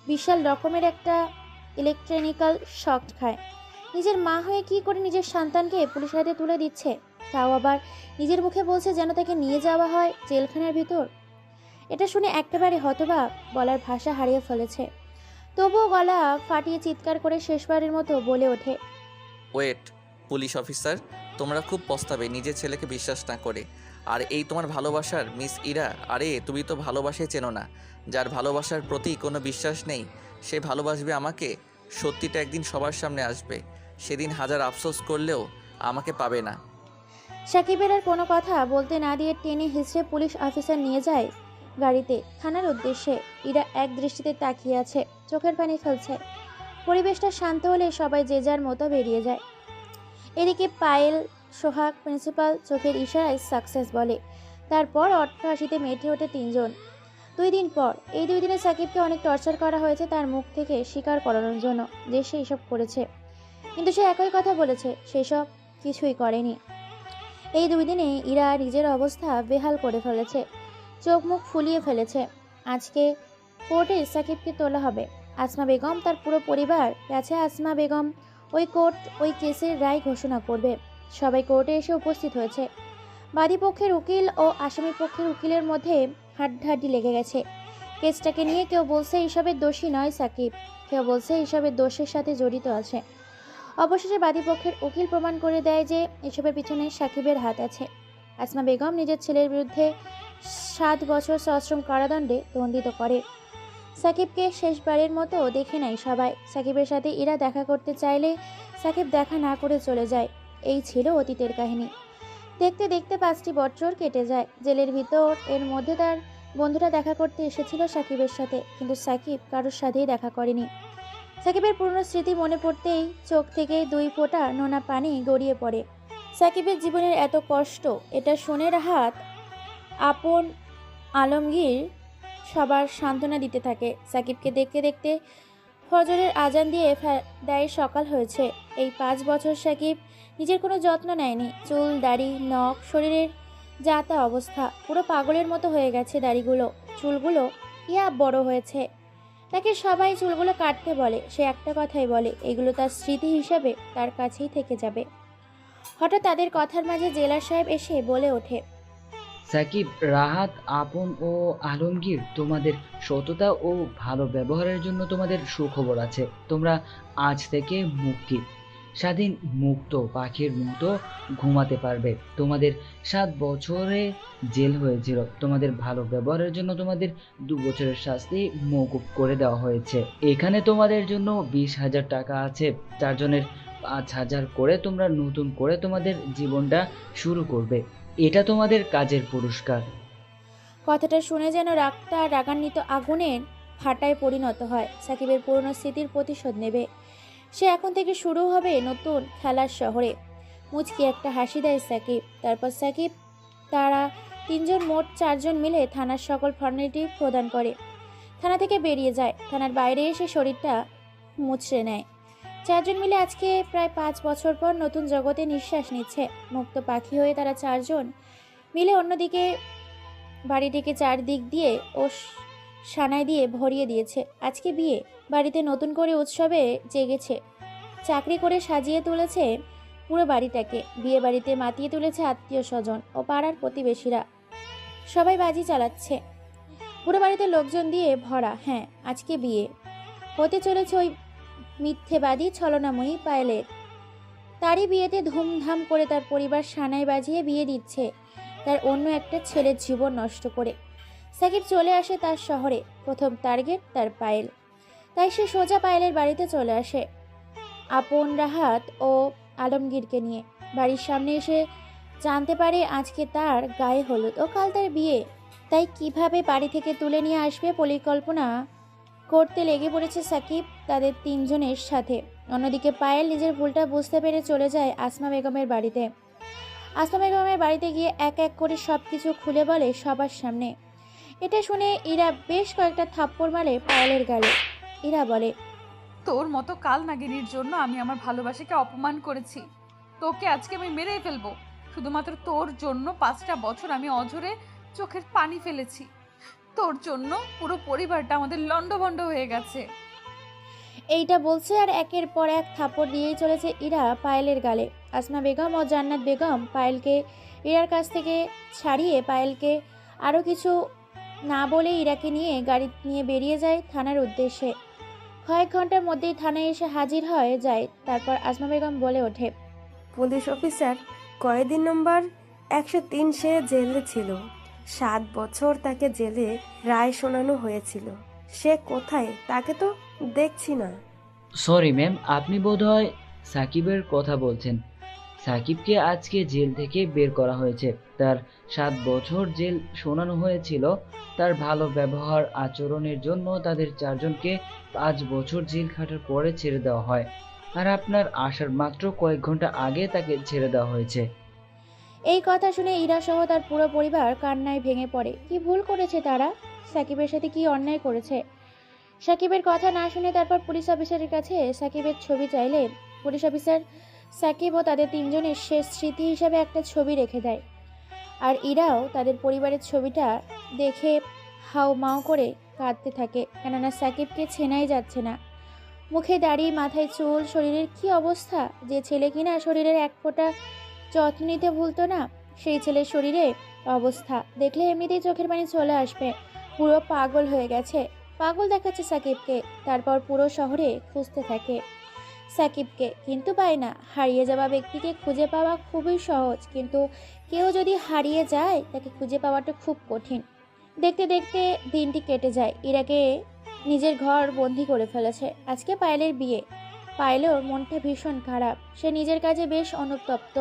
বিশাল রকমের একটা ইলেকট্রনিক্যাল শক খায়। নিজের মা হয়ে কি করে নিজের সন্তানকে পুলিশের হাতে তুলে দিচ্ছে, তাও আবার নিজের মুখে বলছে যেন তাকে নিয়ে যাওয়া হয় জেলখানার ভিতর। এটা শুনে একেবারে হতবাক, বলার ভাষা হারিয়ে ফেলেছে। তবুও গলা ফাটিয়ে চিৎকার করে শেষবারের মতো বলে ওঠে, ওয়েট, পুলিশ অফিসার, তোমরা খুব পস্তাবে নিজের ছেলেকে বিশ্বাস না করে। আর এই তোমার ভালোবাসার মিস ইরা, আরে তুমি তো ভালোবাসাই চেনো না। যার ভালোবাসার প্রতি কোনো বিশ্বাস নেই সে ভালোবাসবে আমাকে? সত্যিটা একদিন সবার সামনে আসবে, সেদিন হাজার আফসোস করলেও আমাকে পাবে না। সাকিবের আর কোনো কথা বলতে না দিয়ে টেনে হিঁচড়ে পুলিশ অফিসার নিয়ে যায় গাড়িতে থানার উদ্দেশ্যে। ইরা এক দৃষ্টিতে তাকিয়ে আছে, চোখের পানি ফেলছে। পরিবেশটা শান্ত হলে সবাই যে যার মতো বেরিয়ে যায়। এদিকে পায়েল, সোহাগ, প্রিন্সিপাল চোখের ইশারায় সাকসেস বলে। তারপর অট্টহাসিতে মেতে ওঠে তিনজন। 2 দিন পর, এই 2 দিনে সাকিবকে অনেক টর্চার করা হয়েছে তার মুখ থেকে স্বীকার করানোর জন্য যে সে এসব করেছে, কিন্তু সে একই কথা বলেছে সেসব কিছুই করেনি। এই 2 দিনে ইরা নিজের অবস্থা বেহাল করে ফেলেছে, চোখ মুখ ফুলিয়ে ফেলেছে। আজকে কোর্টে সাকিবকে তোলা হবে। আসমা বেগম, তার পুরো পরিবার গেছে। আসমা বেগম ওই কেসের রায় ঘোষণা করবে। সবাই কোর্টে এসে উপস্থিত হয়েছে। বাদী পক্ষের উকিল ও আসামি পক্ষের উকিলের মধ্যে হাড্ডাহাড্ডি লেগে গেছে কেসটাকে নিয়ে। কেউ বলছে এসবের দোষী নয় সাকিব, কেউ বলছে এসবের দোষের সাথে জড়িত আছে। অবশেষে বাদী পক্ষের উকিল প্রমাণ করে দেয় যে এসবের পিছনে সাকিবের হাত আছে। আসমা বেগম নিজের ছেলের বিরুদ্ধে 7 বছর সশ্রম কারাদণ্ডে দণ্ডিত করে। সাকিবকে শেষবারের মতো দেখে নেয় সবাই। সাকিবের সাথে ইরা দেখা করতে চাইলে সাকিব দেখা না করে চলে যায়। এই ছিল অতীতের কাহিনী। দেখতে দেখতে 5টি বছর কেটে যায়। জেলের ভিতর এর মধ্যে তার বন্ধুরা দেখা করতে এসেছিল সাকিবের সাথে, কিন্তু সাকিব কারোর সাথেই দেখা করেনি। সাকিবের পুরনো স্মৃতি মনে পড়তেই চোখ থেকে 2 ফোঁটা নোনা পানি গড়িয়ে পড়ে। সাকিবের জীবনের এত কষ্ট, এটা শুনে রাহাত, আপন, আলমগীর সবার সান্ত্বনা দিতে থাকে। সাকিবকে দেখতে দেখতে ফজরের আজান দিয়ে দেয় সকাল হয়েছে। এই 5 বছর সাকিব নিজের কোনো যত্ন নেয়নি। চুল, দাড়ি, নখ, শরীরের যা তা অবস্থা। পুরো পাগলের মতো হয়ে গেছে দাড়িগুলো, চুলগুলো ইয়া বড় হয়েছে। তাকে সবাই চুলগুলো কাটতে বলে, সে একটা কথাই বলে, এগুলো তার স্মৃতি হিসাবে তার কাছেই থেকে যাবে। হঠাৎ তাদের কথার মাঝে জেলার সাহেব এসে বলে ওঠে, সাকিব, রাহাত, আপন ও আলমগীর, তোমাদের সততা ও ভালো ব্যবহারের জন্য তোমাদের সুখবর আছে। তোমরা আজ থেকে মুক্তি, স্বাধীন, মুক্ত পাখির মতো ঘুমাতে পারবে। তোমাদের 7 বছরে জেল হয়েছিল। তোমাদের ভালো ব্যবহারের জন্য তোমাদের 2 বছরের শাস্তি মওকুফ করে দেওয়া হয়েছে। এখানে তোমাদের জন্য 20,000 টাকা আছে। 4 জনের 5,000 করে তোমরা নতুন করে তোমাদের জীবনটা শুরু করবে। এটা তোমাদের কাজের পুরস্কার। কথাটা শুনে যেন রাগটা রাগান্বিত আগুনের ফাটায় পরিণত হয়। সাকিবের পুরনো স্মৃতির প্রতিশোধ নেবে সে। এখন থেকে শুরু হবে নতুন খেলার শহরে। মুচকি একটা হাসি দেয় সাকিব। তারপর সাকিব, তারা 3 জন, মোট 4 জন মিলে থানার সকল ফর্মালিটি প্রদান করে থানা থেকে বেরিয়ে যায়। থানার বাইরে এসে শরীরটা মুচড়ে নেয়। 4 জন মিলে আজকে প্রায় 5 বছর পর নতুন জগতে নিঃশ্বাস নিচ্ছে। মুক্ত পাখি হয়ে তারা 4 জন মিলে অন্যদিকে বাড়িটিকে 4 দিক দিয়ে ও সানাই দিয়ে ভরিয়ে দিয়েছে। আজকে বিয়ে বাড়িতে নতুন করে উৎসবে জেগেছে। চাকরি করে সাজিয়ে তুলেছে পুরো বাড়িটাকে। বিয়ে বাড়িতে মাতিয়ে তুলেছে আত্মীয় স্বজন ও পাড়ার প্রতিবেশীরা। সবাই বাজি চালাচ্ছে। পুরো বাড়িতে লোকজন দিয়ে ভরা। হ্যাঁ, আজকে বিয়ে হতে চলেছে ওই মিথ্যেবাদী ছলনাময়ী পায়েলের। তারই বিয়েতে ধুমধাম করে তার পরিবার সানাই বাজিয়ে বিয়ে দিচ্ছে তার অন্য একটা ছেলের জীবন নষ্ট করে। সাকিব চলে আসে তার শহরে। প্রথম টার্গেট তার পায়েল। তাই সে সোজা পায়েলের বাড়িতে চলে আসে আপন, রাহাত ও আলমগীরকে নিয়ে। বাড়ির সামনে এসে জানতে পারে আজকে তার গায়ে হলুদ ও কাল তার বিয়ে। তাই কিভাবে বাড়ি থেকে তুলে নিয়ে আসবে পরিকল্পনা করতে লেগে পড়েছে সাকিব তাদের 3 জনের সাথে। অন্যদিকে পায়েল নিজের ভুলটা বুঝতে পেরে চলে যায় আসমা বেগমের বাড়িতে। আসমা বেগমের বাড়িতে গিয়ে এক এক করে সব কিছু খুলে বলে সবার সামনে। এটা শুনে ইরা বেশ কয়েকটা থাপ্পড় মারে পায়েলের গালে। ইরা বলে, তোর মতো কাল নাগিনীর জন্য আমি আমার ভালোবাসাকে অপমান করেছি। তোকে আজকে আমি মেরেই ফেলবো। শুধুমাত্র তোর জন্য 5টা বছর আমি অঝরে চোখের পানি ফেলেছি। তোর জন্য পুরো পরিবারটা আমাদের লন্ডভন্ড হয়ে গেছে। এইটা বলছে আর একের পর এক থাপ্পড় দিয়েই চলেছে ইরা পায়েলের গালে। আসমা বেগম ও জান্নাত বেগম পায়েলকে ইরার কাছ থেকে ছাড়িয়ে পায়েলকে আরও কিছু না বলে ইরাকে নিয়ে গাড়ি নিয়ে বেরিয়ে যায় থানার উদ্দেশ্যে। কয়েক ঘন্টার মধ্যেই থানায় এসে হাজির হয়ে যায়। তারপর আসমা বেগম বলে ওঠে, পুলিশ অফিসার কয়েদি নম্বর 103 সে জেলে ছিল। 7 বছর তাকে জেলে রায় শোনানো হয়েছিল। সে কোথায় তাকে তো দেখছি না। সরি ম্যাম, আপনি বোধহয় সাকিবের কথা বলছেন। সাকিবকে আজকে জেল থেকে বের করা হয়েছে। তার 7 বছর জেল শোনানো হয়েছিল। তার ভালো ব্যবহার আচরণের জন্য তাদের 4 জনকে 5 বছর জেল খাটার পরে ছেড়ে দেওয়া হয়। আর আপনার আসার মাত্র কয়েক ঘন্টা আগে তাকে ছেড়ে দেওয়া হয়েছে। এই কথা শুনে ইরা সহ তার পুরো পরিবার কান্নায় ভেঙে পড়ে। কি ভুল করেছে তারা? সাকিবের সাথে কি অন্যায় করেছে? সাকিবের কথা না শুনে তারপর পুলিশ অফিসারের কাছে সাকিবের ছবি চাইলে পুলিশ অফিসার সাকিব ও তাদের 3 জনের শেষ স্মৃতি হিসাবে একটা ছবি রেখে দেয়। আর ইরাও তাদের পরিবারের ছবিটা দেখে হাউমাউ করে কাঁদতে থাকে, কেননা সাকিবকে চেনাই যাচ্ছে না। মুখে দাড়ি, মাথায় চুল, শরীরের কি অবস্থা! যে ছেলে কিনা শরীরের এক ফোঁটা যত্ন নিতে ভুলতো না, সেই ছেলের শরীরে অবস্থা দেখলে এমনিতেই চোখের পানি চলে আসবে। পুরো পাগল হয়ে গেছে, পাগল দেখাচ্ছে সাকিবকে। তারপর পুরো শহরে খুঁজতে থাকে সাকিবকে, কিন্তু পায় না। হারিয়ে যাওয়া ব্যক্তিকে খুঁজে পাওয়া খুবই সহজ, কিন্তু কেউ যদি হারিয়ে যায় তাকে খুঁজে পাওয়াটা খুব কঠিন। দেখতে দেখতে দিনটি কেটে যায়। ইরাকে নিজের ঘর বন্দি করে ফেলেছে। আজকে পায়েলের বিয়ে। পায়েলের মনটা ভীষণ খারাপ, সে নিজের কাজে বেশ অনুতপ্ত।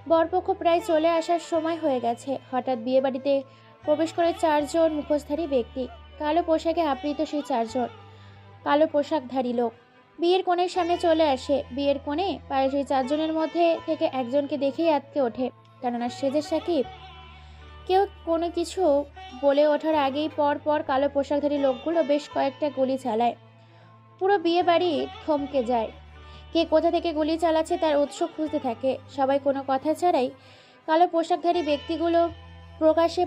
বরপক্ষ প্রায় চলে আসার সময় হয়ে গেছে। হঠাৎ বিয়ে বাড়িতে প্রবেশ করে 4 জন মুখোশধারী ব্যক্তি। কালো পোশাকে আবৃত সেই 4 জন কালো পোশাকধারী লোক বিয়ের কনের সামনে চলে আসে। বিয়ের কোণে পায়ে সেই 4 জনের মধ্যে থেকে একজনকে দেখেই আঁতকে ওঠে, কেননা সে যে সাকিব। কেউ কোনো কিছু বলে ওঠার আগেই পর পর কালো পোশাকধারী লোকগুলো বেশ কয়েকটা গুলি চালায়। পুরো বিয়ে বাড়ি থমকে যায়। কে কোথা থেকে গুলি চালাচ্ছে তার উৎস খুঁজতে থাকে সবাই। কোনো কথা ছাড়াই কালো পোশাকধারী ব্যক্তিগুলো প্রকাশ্যে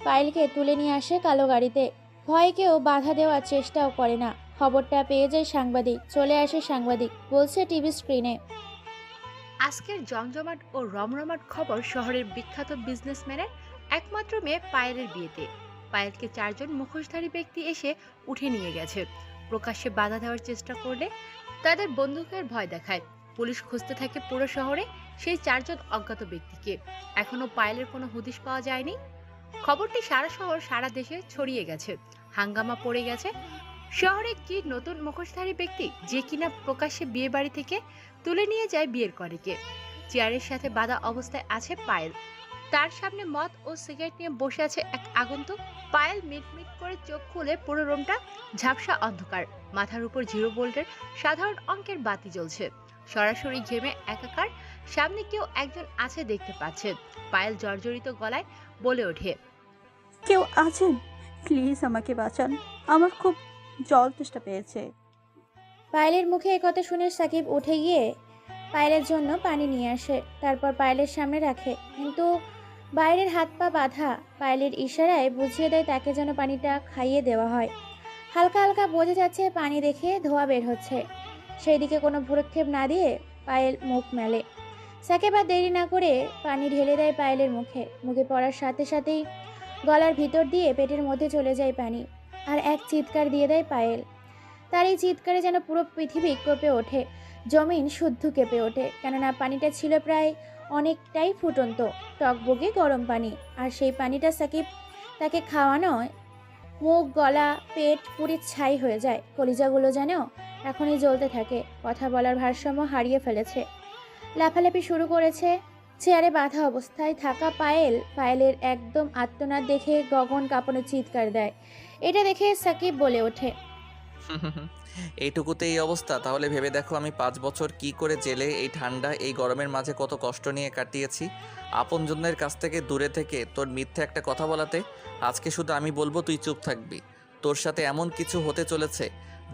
পায়েলকে তুলে নিয়ে আসে কালো গাড়িতে। ভয়ে কেউ বাধা দেওয়ার চেষ্টাও করে না। খবরটা পেয়ে যায় সাংবাদিক। চলে আসে সাংবাদিক, বলছে টিভি স্ক্রিনে, আজকের জমজমাট ও রমরমাট খবর শহরের বিখ্যাত বিজনেসম্যানের একমাত্র মেয়ে পায়েলের বিয়েতে। পায়েলকে 4 জন মুখোশধারী ব্যক্তি এসে উঠে নিয়ে গেছে। প্রকাশ্যে বাধা দেওয়ার চেষ্টা করলে তাদের বন্দুকের ভয় দেখায়। পুলিশ খুঁজতে থাকে পুরো শহরে সেই 4 জন অজ্ঞাত ব্যক্তিকে। এখনো পায়েলের কোনো হদিশ পাওয়া যায়নি। খবরটি সারা শহর, সারা দেশে ছড়িয়ে গেছে। হাঙ্গামা পড়ে গেছে। শহরে কি নতুন মুখোশধারী ব্যক্তি যে কিনা প্রকাশ্যে বিয়ে বাড়ি থেকে তুলে নিয়ে যায় বিয়ের কনেকে। চেয়ারের সাথে বাঁধা অবস্থায় আছে পায়েল। তার সামনে মদ ও সিগারেট নিয়ে বসে আছে এক আগন্তুক। পায়েল মিটমিট করে চোখ খুলে পুরো রুমটা ঝাপসা অন্ধকার। মাথার উপর 0 ভোল্টের সাধারণ অঙ্কের বাতি জ্বলছে। সরাসরি ঘেমে একাকার। সামনে কেউ একজন আছে দেখতে পাচ্ছে। পায়েল জর্জরিত গলায় বলে ওঠে, কেউ আছেন? প্লিজ আমাকে বাঁচান, আমার খুব জল তেষ্টা পেয়েছে। পায়েলের মুখে একথা শুনে সাকিব উঠে গিয়ে পায়েলের জন্য পানি নিয়ে আসে। তারপর পায়েলের সামনে রাখে, কিন্তু বাইরের হাত পা বাঁধা। পায়েলের ইশারায় বুঝিয়ে দেয় তাকে যেন পানিটা খাইয়ে দেওয়া হয়। হালকা হালকা বোঝা যাচ্ছে পানি দেখে ধোঁয়া বের হচ্ছে। সেই দিকে কোনো ভ্রুক্ষেপ না দিয়ে পায়েল মুখ মেলে। সাকিব আর দেরি না করে পানি ঢেলে দেয় পায়েলের মুখে। মুখে পড়ার সাথে সাথেই গলার ভিতর দিয়ে পেটের মধ্যে চলে যায় পানি। আর এক চিৎকার দিয়ে দেয় পায়েল। তার এই চিৎকারে যেন পুরো পৃথিবী কেঁপে ওঠে, জমিন শুদ্ধ কেঁপে ওঠে, কেননা পানিটা ছিল প্রায় অনেকটাই ফুটন্ত টকবগে গরম পানি। আর সেই পানিটা সাকিব তাকে খাওয়ানোয় মুখ, গলা, পেট পুরি ছাই হয়ে যায়। কলিজাগুলো যেন এখনই জ্বলতে থাকে। কথা বলার ভারসাম্য হারিয়ে ফেলেছে, লাফালাফি শুরু করেছে। চেয়ারে বাঁধা অবস্থায় থাকা পায়েলের একদম আত্মনাদ দেখে গগন কাঁপানো চিৎকার দেয়। এটা দেখে সাকিব বলে ওঠে, এইটুকুতে এই অবস্থা? তাহলে ভেবে দেখো আমি 5 বছর কি করে জেলে এই ঠান্ডা এই গরমের মাঝে কত কষ্ট নিয়ে কাটিয়েছি। আপনজনদের কাছ থেকে দূরে থেকে তোর মিথ্যে একটা কথা বলাতে আজকে শুধু আমি বলবো, তুই চুপ থাকবি। তোর সাথে এমন কিছু হতে চলেছে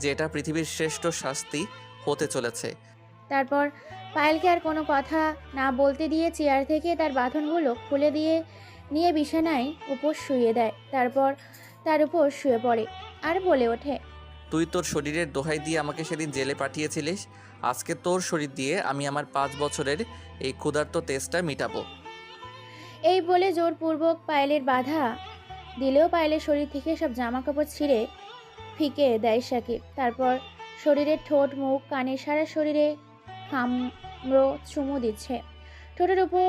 যে এটা পৃথিবীর শ্রেষ্ঠ শাস্তি হতে চলেছে। তারপর পায়েলকে আর কোনো কথা না বলতে দিয়ে চেয়ার থেকে তার বাঁধনগুলো খুলে দিয়ে নিয়ে বিছানায় উপর শুয়ে দেয়। তারপর তার উপর শুয়ে পড়ে আর বলে ওঠে, তুই তোর শরীরের দোহাই দিয়ে আমাকে সেদিন জেলে পাঠিয়েছিলিস। আজকে তোর শরীর দিয়ে আমি আমার 5 বছরের এই ক্ষুধার্ত তেষ্টা মিটাবো। এই বলে জোরপূর্বক পায়েলের বাধা দিলেও পায়েলের শরীর থেকে সব জামা কাপড় ছিঁড়ে ফিকে দেয় সাকিব। তারপর শরীরের ঠোঁট, মুখ, কানে, সারা শরীরে কামড়ো চুমু দিচ্ছে। ঠোঁটের উপর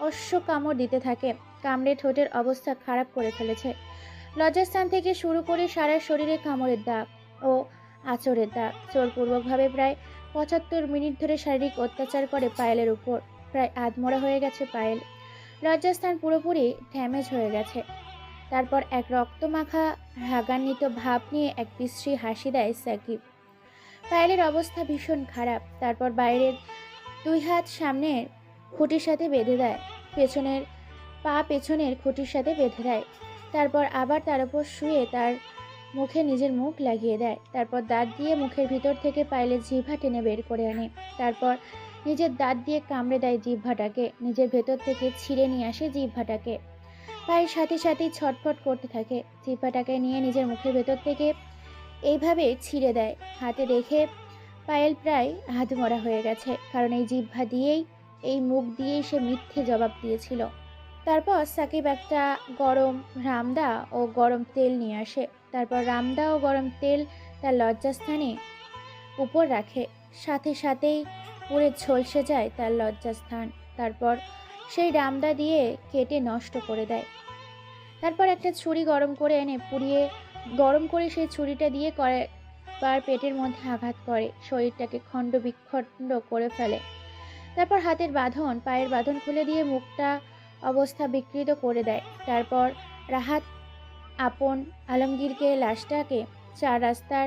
অশ্ব কামড় দিতে থাকে। কামড়ে ঠোঁটের অবস্থা খারাপ করে ফেলেছে। লজ্জাস্থান থেকে শুরু করে সারা শরীরে কামড়ের দাগ ও আঁচড়ের দাগ। জোরপূর্বকভাবে প্রায় 75 মিনিট ধরে শারীরিক অত্যাচার করে পায়েলের উপর। প্রায় আধমরা হয়ে গেছে পায়েল। লজ্জাস্থান পুরোপুরি ড্যামেজ হয়ে গেছে। তারপর এক রক্তমাখা রাগান্বিত ভাব নিয়ে এক বিশ্রী হাসি দেয় সাকিব। পায়েলের অবস্থা ভীষণ খারাপ। তারপর বাইরের দুই হাত সামনের খুঁটির সাথে বেঁধে দেয়, পেছনের খুঁটির সাথে বেঁধে দেয়। তারপর আবার তার উপর শুয়ে তার মুখে নিজের মুখ লাগিয়ে দেয়। তারপর দাঁত দিয়ে মুখের ভিতর থেকে পায়েলের জিহ্বা টেনে বের করে আনে। তারপর নিজের দাঁত দিয়ে কামড়ে দেয় জিহ্বাটাকে, নিজের ভেতর থেকে ছিঁড়ে নিয়ে আসে জিহ্বাটাকে। পায়ের সাথে সাথেই ছটফট করতে থাকে। জিহ্বাটাকে নিয়ে নিজের মুখের ভেতর থেকে এইভাবে ছিঁড়ে দেয়। হাতে দেখে পায়েল প্রায় আধমরা হয়ে গেছে, কারণ এই জিহ্বা দিয়েই, এই মুখ দিয়েই সে মিথ্যে জবাব দিয়েছিল। তারপর সাকিব একটা গরম রামদা ও গরম তেল নিয়ে আসে। তারপর রামদা ও গরম তেল তার লজ্জাস্থানে উপর রাখে। সাথে সাথেই পুড়ে ঝলসে যায় তার লজ্জাস্থান। তারপর সেই রামদা দিয়ে কেটে নষ্ট করে দেয়। তারপর একটা ছুরি গরম করে এনে গরম করে সেই ছুরিটা দিয়ে কয়েকবার পেটের মধ্যে আঘাত করে, শরীরটাকে খণ্ড বিখণ্ড করে ফেলে। তারপর হাতের বাঁধন, পায়ের বাঁধন খুলে দিয়ে মুখটা অবস্থা বিকৃত করে দেয়। তারপর রাহাত আপন আলমগীরকে লাশটাকে 4 রাস্তার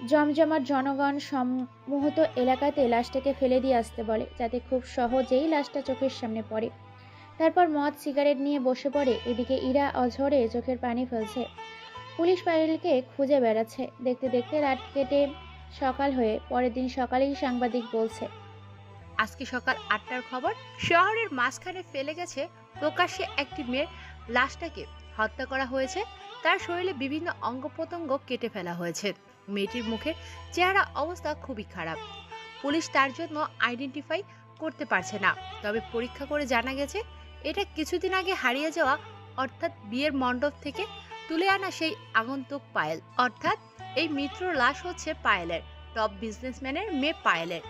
জমজমাট জনগণ সম্মুহূর্ত এলাকাতে লাশটাকে ফেলে দিয়ে আসতে বলে, যাতে খুব সহজেই লাশটা চোখের সামনে পড়ে। তারপর মদ সিগারেট নিয়ে বসে পড়ে। এদিকে ইরা অঝরে চোখের পানি ফেলছে। পুলিশ পায়েলকে খুঁজে বেড়াচ্ছে। দেখতে দেখতে রাত কেটে সকাল হয়ে পরের দিন সকালেই সাংবাদিক বলছে, আজকে সকাল 8টার খবর, শহরের মাঝখানে ফেলে গেছে প্রকাশ্যে একটি মেয়ের লাশটাকে হত্যা করা হয়েছে। তার শরীরে বিভিন্ন অঙ্গ প্রত্যঙ্গ কেটে ফেলা হয়েছে। মেয়েটির মুখের চেহারা অবস্থা খুবই খারাপ। পুলিশ তার জন্য আইডেন্টিফাই করতে পারছে না। তবে পরীক্ষা করে জানা গেছে এটা কিছুদিন আগে হারিয়ে যাওয়া, অর্থাৎ বিয়ের মণ্ডপ থেকে তুলে আনা সেই আগন্তুক পায়েল। অর্থাৎ এই মিত্র লাশ হচ্ছে পায়েলের, টপ বিজনেসম্যানের মেয়ে পায়েলের।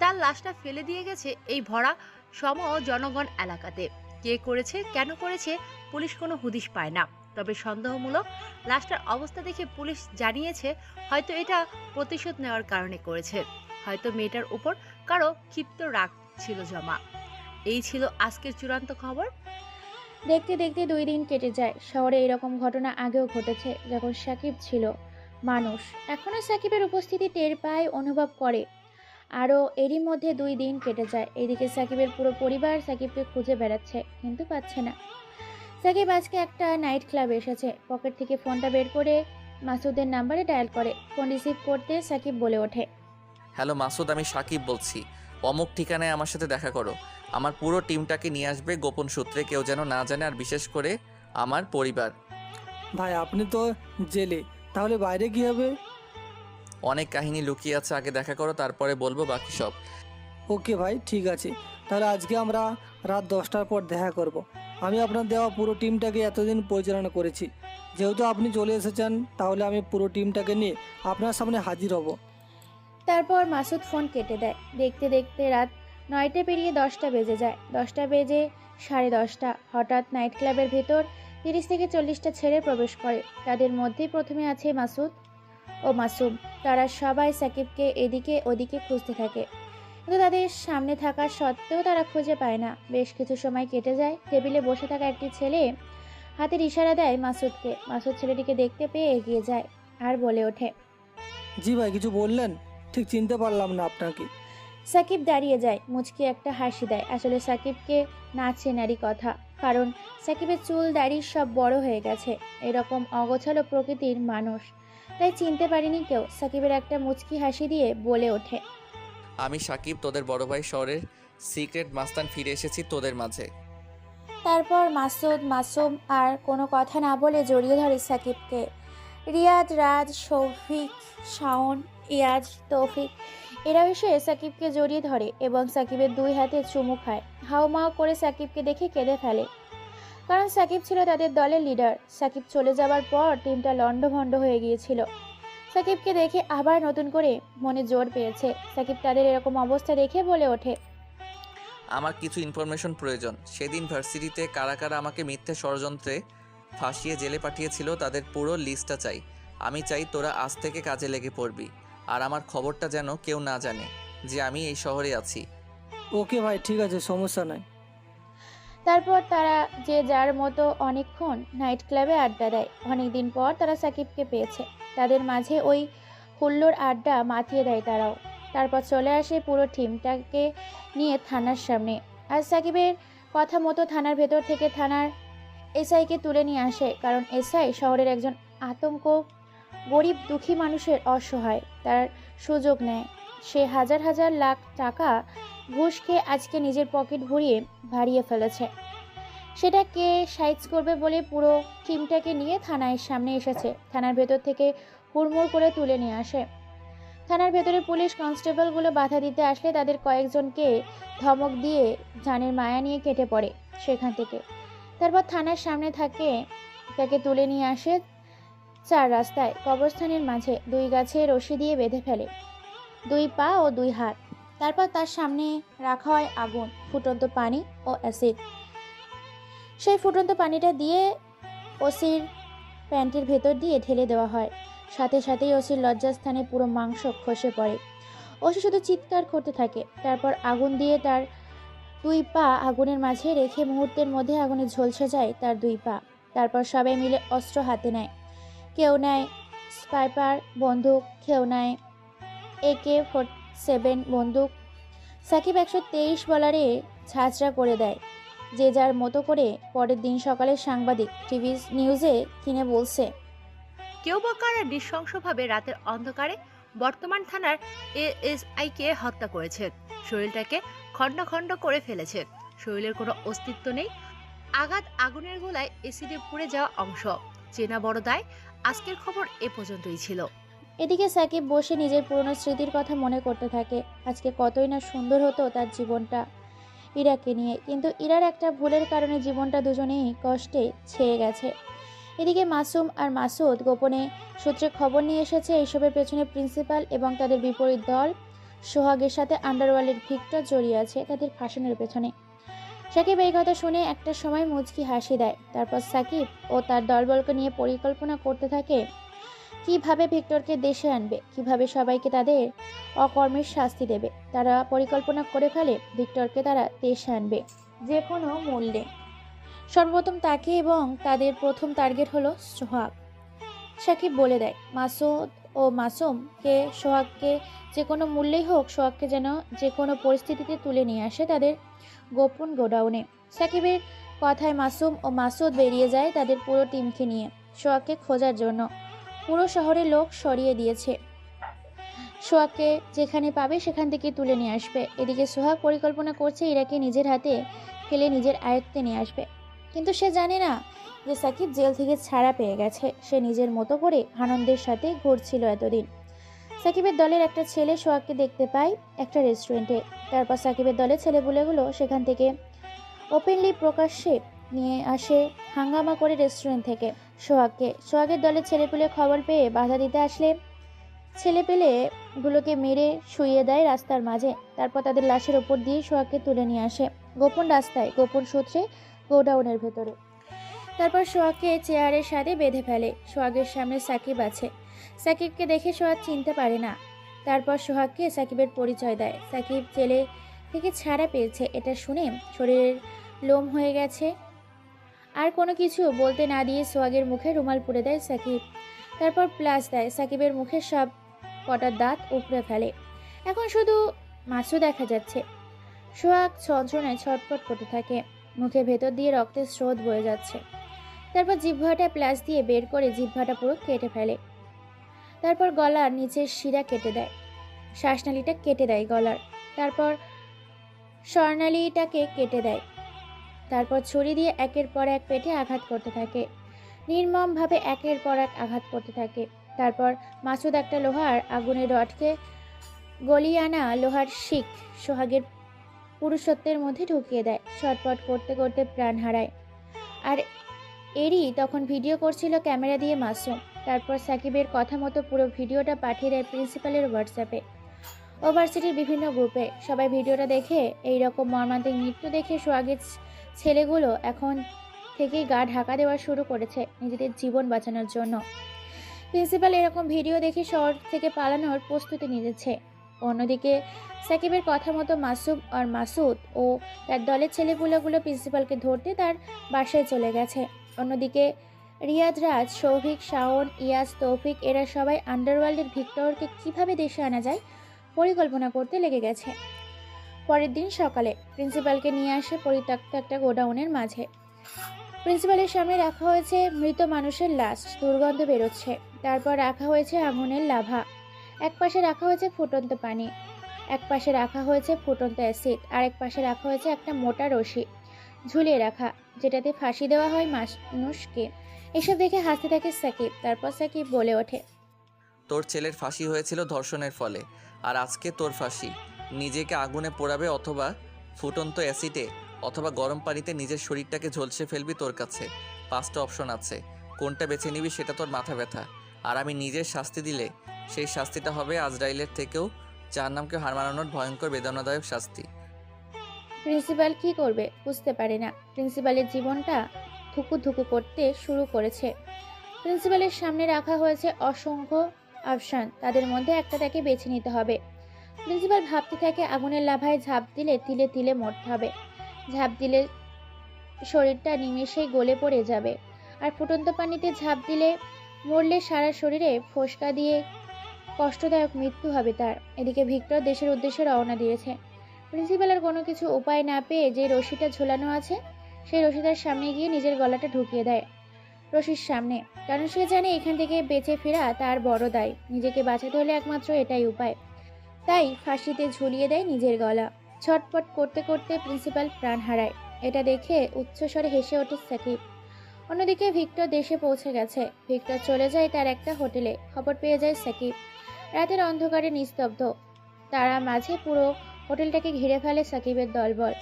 তার লাশটা ফেলে দিয়ে গেছে এই ভরা জনগণ এলাকাতে। কে করেছে, কেন করেছে, পুলিশ কোনো হুদিশ পায় না। তবে সন্দেহমূলক লাশটার অবস্থা দেখে পুলিশ জানিয়েছে হয়তো এটা প্রতিশোধ নেওয়ার কারণে করেছে, হয়তো মেয়েটার উপর কারো ক্ষিপ্ত রাগ ছিল জমা। এই ছিল আজকের চূড়ান্ত খবর। দেখতে দেখতে 2 দিন কেটে যায়। শহরে এরকম ঘটনা আগেও ঘটেছে, যখন সাকিব ছিল মানুষ। এখনও সাকিবের উপস্থিতি টের পায়, অনুভব করে। আরও এরই মধ্যে 2 দিন কেটে যায়। এদিকে সাকিবের পুরো পরিবার সাকিবকে খুঁজে বেড়াচ্ছে, কিন্তু পাচ্ছে না। সাকিব আজকে একটা নাইট ক্লাবে এসেছে। পকেট থেকে ফোনটা বের করে মাসুদের নাম্বারে ডায়াল করে। ফোন রিসিভ করতে সাকিব বলে ওঠে, হ্যালো মাসুদ, আমি সাকিব বলছি। অমুক ঠিকানায় আমার সাথে দেখা করো। আমার পুরো টিমটাকে নিয়ে আসবে, গোপন সূত্রে, কেউ যেন না জানে, আর বিশেষ করে আমার পরিবার। ভাই আপনি তো জেলে, তাহলে বাইরে কি হবে? অনেক কাহিনী লুকিয়ে আছে, আগে দেখা করো, তারপরে বলবো বাকি সব। ওকে ভাই, ঠিক আছে। তাহলে আজকে আমরা রাত 10টার পর দেখা করব। আমি আপনার দেওয়া পুরো টিমটাকে এতদিন পরিচালনা করেছি। যেহেতু আপনি চলে এসেছেন, তাহলে আমি পুরো টিমটাকে নিয়ে আপনার সামনে হাজির হব। তারপর মাসুদ ফোন কেটে দেয়। দেখতে দেখতে রাত 9টা পেরিয়ে 10টা বেজে যায়। 10টা বেজে 10:30। হঠাৎ নাইট ক্লাবের ভেতর 30 থেকে 40টা ছেলে প্রবেশ করে। তাদের মধ্যেই প্রথমে আছে মাসুদ ও মাসুম। তারা সবাই সাকিবকে এদিকে ওদিকে খুঁজতে থাকে, কিন্তু তাদের সামনে থাকা সত্ত্বেও তারা খুঁজে পায় না। বেশ কিছু সময় কেটে যায়। টেবিলে বসে থাকা একটি ছেলে হাতের ইশারা দেয় মাসুদকে। মাসুদ ছেলেটিকে দেখতে পেয়ে এগিয়ে যায় আর বলে ওঠে, জি ভাই, কিছু বললেন? ঠিক চিনতে পারলাম না আপনাকে। সাকিব দাঁড়িয়ে যায়, মুচকি একটা হাসি দেয়। আসলে সাকিবকে না চেনারই কথা, কারণ সাকিবের চুল দাড়ি সব বড় হয়ে গেছে। এরকম অগোছালো প্রকৃতির মানুষ, তাই চিনতে পারিনি কেউ। সাকিবের একটা মুচকি হাসি দিয়ে বলে ওঠে, আমি সাকিব, তোদের বড় ভাই, শহরের সিক্রেট মাস্তান, ফিরে এসেছি তোদের মাঝে। তারপর মাসুদ, মাসুম আর কোনো কথা না বলে জড়িয়ে ধরে সাকিবকে। রিয়াদ, রাজ, শৌফিক, শাওন, ইয়াজ, তৌফিক এরা এসে সাকিবকে জড়িয়ে ধরে এবং সাকিবের 2 হাতে চুমু খায়। হাউমাউ করে সাকিবকে দেখে কেঁদে ফেলে, কারণ সাকিব ছিল তাদের দলের লিডার। সাকিব চলে যাওয়ার পর টিমটা লণ্ডভণ্ড হয়ে গিয়েছিল। সাকিবকে দেখে আবার নতুন করে মনে জোর পেয়েছে। সাকিব তাদের এরকম অবস্থা দেখে বলে ওঠে, আমার কিছু ইনফরমেশন প্রয়োজন। সেদিন ভার্সিটিতে কারা কারা আমাকে মিথ্যে ষড়যন্ত্রে ফাঁসিয়ে জেলে পাঠিয়েছিল, তাদের পুরো লিস্টটা চাই। আমি চাই তোরা আজ থেকে কাজে লেগে পড়বি, আর আমার খবরটা যেন কেউ না জানে যে আমি এই শহরে আছি। ওকে ভাই, ঠিক আছে, সমস্যা নাই। তারপর তারা যে যার মতো অনেকক্ষণ নাইট ক্লাবে আড্ডা দেয়। অনেকদিন পর তারা সাকিবকে পেয়েছে। তাদের মাঝে ওই হুল্লোড় আড্ডা মাতিয়ে দেয় তারাও। তারপর চলে আসে পুরো টিমটাকে নিয়ে থানার সামনে। আর সাকিবের কথা মতো থানার ভেতর থেকে থানার এসআইকে তুলে নিয়ে আসে, কারণ এসআই শহরের একজন আতঙ্ক, গরিব দুঃখী মানুষের অসহায় তার সুযোগ নেয়। সে হাজার হাজার লাখ টাকা ঘুষ খেয়ে আজকে নিজের পকেট ভরিয়ে ভারিয়ে ফেলেছে। সেটা কে সাইজ করবে বলে পুরো টিমটাকে নিয়ে থানার সামনে এসেছে। থানার ভেতর থেকে হুড়মুড় করে তুলে নিয়ে আসে। থানার ভেতরে পুলিশ কনস্টেবলগুলো বাধা দিতে আসলে তাদের কয়েকজনকে ধমক দিয়ে জানের মায়া নিয়ে কেটে পড়ে সেখান থেকে। তারপর থানার সামনে তাকে তুলে নিয়ে আসে 4 রাস্তায় কবরস্থানের মাঝে 2 গাছে রশি দিয়ে বেঁধে ফেলে 2 পা ও 2 হাত। তারপর তার সামনে রাখা হয় আগুন, ফুটন্ত পানি ও অ্যাসিড। সেই ফুটন্ত পানিটা দিয়ে ওসির প্যান্টের ভেতর দিয়ে ঢেলে দেওয়া হয়। সাথে সাথেই ওসির লজ্জাস্থানে পুরো মাংস খসে পড়ে। ওসি শুধু চিৎকার করতে থাকে। তারপর আগুন দিয়ে তার 2 পা আগুনের মাঝে রেখে মুহূর্তের মধ্যে আগুনে ঝলসে যায় তার 2 পা। তারপর সবাই মিলে অস্ত্র হাতে নেয়। কেউ নেয় স্নাইপার বন্দুক, কেউ নেয় AK-47 বন্দুক। সাকিব 123 বলারে ঝাঁঝরা করে দেয় যে যার মতো করে। পরের দিন সকালে সাংবাদিক টিভি নিউজে কিনে বলছে, কেউ বা কারা নৃশংসভাবে রাতের অন্ধকারে বর্তমান থানার এএসআইকে হত্যা করেছে। শরীরটাকে খণ্ড খণ্ড করে ফেলেছে। শরীরের কোনো অস্তিত্ব নেই। আঘাত আগুনের গোলায় এসিডে পুড়ে যাওয়া অংশ। চেনা বড় দায়। আজকের খবর এ পর্যন্তই ছিল। এদিকে সাকিব বসে নিজের পুরনো স্মৃতির কথা মনে করতে থাকে। আজকে কতই না সুন্দর হতো তার জীবনটা ইরাকে নিয়ে, কিন্তু ইরার একটা ভুলের কারণে জীবনটা দুজনেই কষ্টে ছেয়ে গেছে। এদিকে মাসুম আর মাসুদ গোপনে সূত্রে খবর নিয়ে এসেছে এইসবের পেছনে প্রিন্সিপাল এবং তাদের বিপরীত দল সোহাগের সাথে আন্ডারওয়ার্ল্ডের ভিক্টর জড়িয়ে আছে তাদের ফাঁসানোর পেছনে। সাকিব এই কথা শুনে একটা সময় মুচকি হাসি দেয়। তারপর সাকিব ও তার দলবলকে নিয়ে পরিকল্পনা করতে থাকে কিভাবে ভিক্টরকে দেশে আনবে, কিভাবে সবাইকে তাদের অকর্মের শাস্তি দেবে। তারা পরিকল্পনা করে ফেলে ভিক্টরকে তারা দেশে আনবে যে কোনো মূল্যে। সর্বপ্রথম তাকে, এবং তাদের প্রথম টার্গেট হলো সোহাগ। সাকিব বলে দেয় মাসুদ ও মাসুমকে সোহাগকে যে কোনো মূল্যেই হোক সোহাগকে যেন যে কোনো পরিস্থিতিতে তুলে নিয়ে আসে তাদের গোপন গোডাউনে। সাকিবের কথায় মাসুম ও মাসুদ বেরিয়ে যায় তাদের পুরো টিমকে নিয়ে সোহাগকে খোঁজার জন্য। পুরো শহরের লোক সরিয়ে দিয়েছে। সোহাগকে যেখানে পাবে সেখান থেকে তুলে নিয়ে আসবে। এদিকে সোহাগ পরিকল্পনা করছে ইরাকে নিজের হাতে ফেলে নিজের আয়ত্তে নিয়ে আসবে। কিন্তু সে জানে না যে সাকিব জেল থেকে ছাড়া পেয়ে গেছে। সে নিজের মতো করে আনন্দের সাথে ঘুরছিল এতদিন। সাকিবের দলের একটা ছেলে সোহাগকে দেখতে পায় একটা রেস্টুরেন্টে। তারপর সাকিবের দলের ছেলেপুলেগুলো সেখান থেকে ওপেনলি প্রকাশ্যে নিয়ে আসে হাঙ্গামা করে রেস্টুরেন্ট থেকে সোহাগকে। সোহাগের দলের ছেলেপুলে খবর পেয়ে বাধা দিতে আসলে ছেলেপেলেগুলোকে মেরে শুইয়ে দেয় রাস্তার মাঝে। তারপর তাদের লাশের ওপর দিয়ে সোহাগকে তুলে নিয়ে আসে গোপন রাস্তায়, গোপন সূত্রে গোডাউনের ভেতরে। তারপর সোহাগকে চেয়ারের সাথে বেঁধে ফেলে। সোহাগের সামনে সাকিব আছে। সাকিবকে দেখে সোহাগ চিনতে পারে না। তারপর সোহাগকে সাকিবের পরিচয় দেয়। সাকিব জেলে থেকে ছাড়া পেয়েছে এটা শুনে শরীরের লোম হয়ে গেছে। আর কোনো কিছু বলতে না দিয়ে সোহাগের মুখে রুমাল পুড়ে দেয় সাকিব। তারপর প্লাস দেয়। সাকিবের মুখে সব কটা দাঁত উপড়ে ফেলে। এখন শুধু মাছও দেখা যাচ্ছে। সোহাগ যন্ত্রণায় ছটফট করতে থাকে। মুখে ভেতর দিয়ে রক্তের স্রোত বয়ে যাচ্ছে। তারপর জিহ্বাটা প্লাস দিয়ে বের করে জিহ্বাটা পুরো কেটে ফেলে। তারপর গলার নিচের শিরা কেটে দেয়, শ্বাসনালীটা কেটে দেয় গলার। তারপর স্বর্ণালীটাকে কেটে দেয়। তারপর ছুরি দিয়ে একের পর এক পেটে আঘাত করতে থাকে, নির্মমভাবে একের পর এক আঘাত করতে থাকে। তারপর মাসুদ একটা লোহার আগুনের রডকে গলিয়ে আনা লোহার শিক সোহাগের পুরুষত্বের মধ্যে ঢুকিয়ে দেয়। ছটপট করতে করতে প্রাণ হারায়। আর এরই তখন ভিডিও করছিল ক্যামেরা দিয়ে মাসুম। তারপর সাকিবের কথা মতো পুরো ভিডিওটা পাঠিয়ে দেয় প্রিন্সিপালের হোয়াটসঅ্যাপে ও ভার্সিটির বিভিন্ন গ্রুপে। সবাই ভিডিওটা দেখে এই রকম মর্মান্তিক মৃত্যু দেখে সোহাগের ছেলেগুলো এখন থেকেই গা ঢাকা দেওয়া শুরু করেছে নিজেদের জীবন বাঁচানোর জন্য। প্রিন্সিপাল এরকম ভিডিও দেখে শহর থেকে পালানোর প্রস্তুতি নিয়েছে। অন্যদিকে সাকিবের কথা মতো মাসুম আর মাসুদ ও তার দলের ছেলেপুলেগুলো প্রিন্সিপালকে ধরতে তার বাসায় চলে গেছে। অন্যদিকে রিয়াদ, রাজ, সৌভিক, শাওন, ইয়াস, তৌফিক এরা সবাই আন্ডারওয়ার্ল্ডের ভিক্টরকে কিভাবে দেশে আনা যায় পরিকল্পনা করতে লেগে গেছে। পরের দিন সকালে প্রিন্সিপালকে নিয়ে আসে পরিত্যক্ত একটা গোডাউনের মাঝে। প্রিন্সিপালের সামনে রাখা হয়েছে মৃত মানুষের লাশ, দুর্গন্ধ বেরোচ্ছে। তারপর রাখা হয়েছে আগুনের লাভা, এক পাশে রাখা হয়েছে ফুটন্ত পানি, এক পাশে রাখা হয়েছে ফুটন্ত অ্যাসিড, আর এক পাশে রাখা হয়েছে একটা মোটা রশি ঝুলিয়ে রাখা, যেটাতে ফাঁসি দেওয়া হয় মানুষকে। এসব দেখে হাসতে থাকে সাকিব। তারপর সাকিব বলে ওঠে, তোর ছেলের ফাঁসি হয়েছিল ধর্ষণের ফলে, আর আজকে তোর ফাঁসি। নিজেকে আগুনে পোড়াবে, অথবা ফুটন্ত অ্যাসিডে, অথবা গরম পানিতে নিজের শরীরটাকে ঝলসে ফেলবি। তোর কাছে 5টা অপশন আছে, কোনটা বেছে নিবি সেটা তোর মাথা ব্যথা। আর আমি নিজের শাস্তি দিলে সেই শাস্তিটা হবে আজরাইলের থেকেও জাহান্নামকে হার মানানোর ভয়ঙ্কর বেদনাদায়ক শাস্তি। প্রিন্সিপাল কি করবে বুঝতে পারে না। প্রিন্সিপালের জীবনটা ধুকু ধুকু করতে শুরু করেছে। প্রিন্সিপালের সামনে রাখা হয়েছে অসংখ্য অপশন, তাদের মধ্যে একটা তাকে বেছে নিতে হবে। প্রিন্সিপাল ভাবতে থাকে আগুনের লাভায় ঝাঁপ দিলে তিলে তিলে মরতে হবে, ঝাঁপ দিলে শরীরটা নিমেষেই গলে পড়ে যাবে, আর ফুটন্ত পানিতে ঝাঁপ দিলে মরলে সারা শরীরে ফোসকা দিয়ে কষ্টদায়ক মৃত্যু হবে তার। এদিকে ভিক্টর দেশের উদ্দেশ্যে রওনা দিয়েছে। প্রিন্সিপালের কোনো কিছু উপায় না পেয়ে যে রশিটা ঝোলানো আছে সেই রশিটার সামনে গিয়ে নিজের গলাটা ঢুকিয়ে দেয় রশির সামনে, কারণ সে জানে এখান থেকে বেঁচে ফেরা তার বড় দায়। নিজেকে বাঁচাতে হলে একমাত্র এটাই উপায়, তাই ফাঁসিতে ঝুলিয়ে দেয় নিজের গলা। ছটপট করতে করতে প্রিন্সিপাল প্রাণ হারায়। এটা দেখে উচ্চস্বরে হেসে ওঠে সাকিব। অন্যদিকে ভিক্টর দেশে পৌঁছে গেছে। ভিক্টর চলে যায় তার একটা হোটেলে। খবর পেয়ে যায় সাকিব। রাতের অন্ধকারে নিস্তব্ধ, তারা মাঝে পুরো হোটেলটাকে ঘিরে ফেলে সাকিবের দলবল।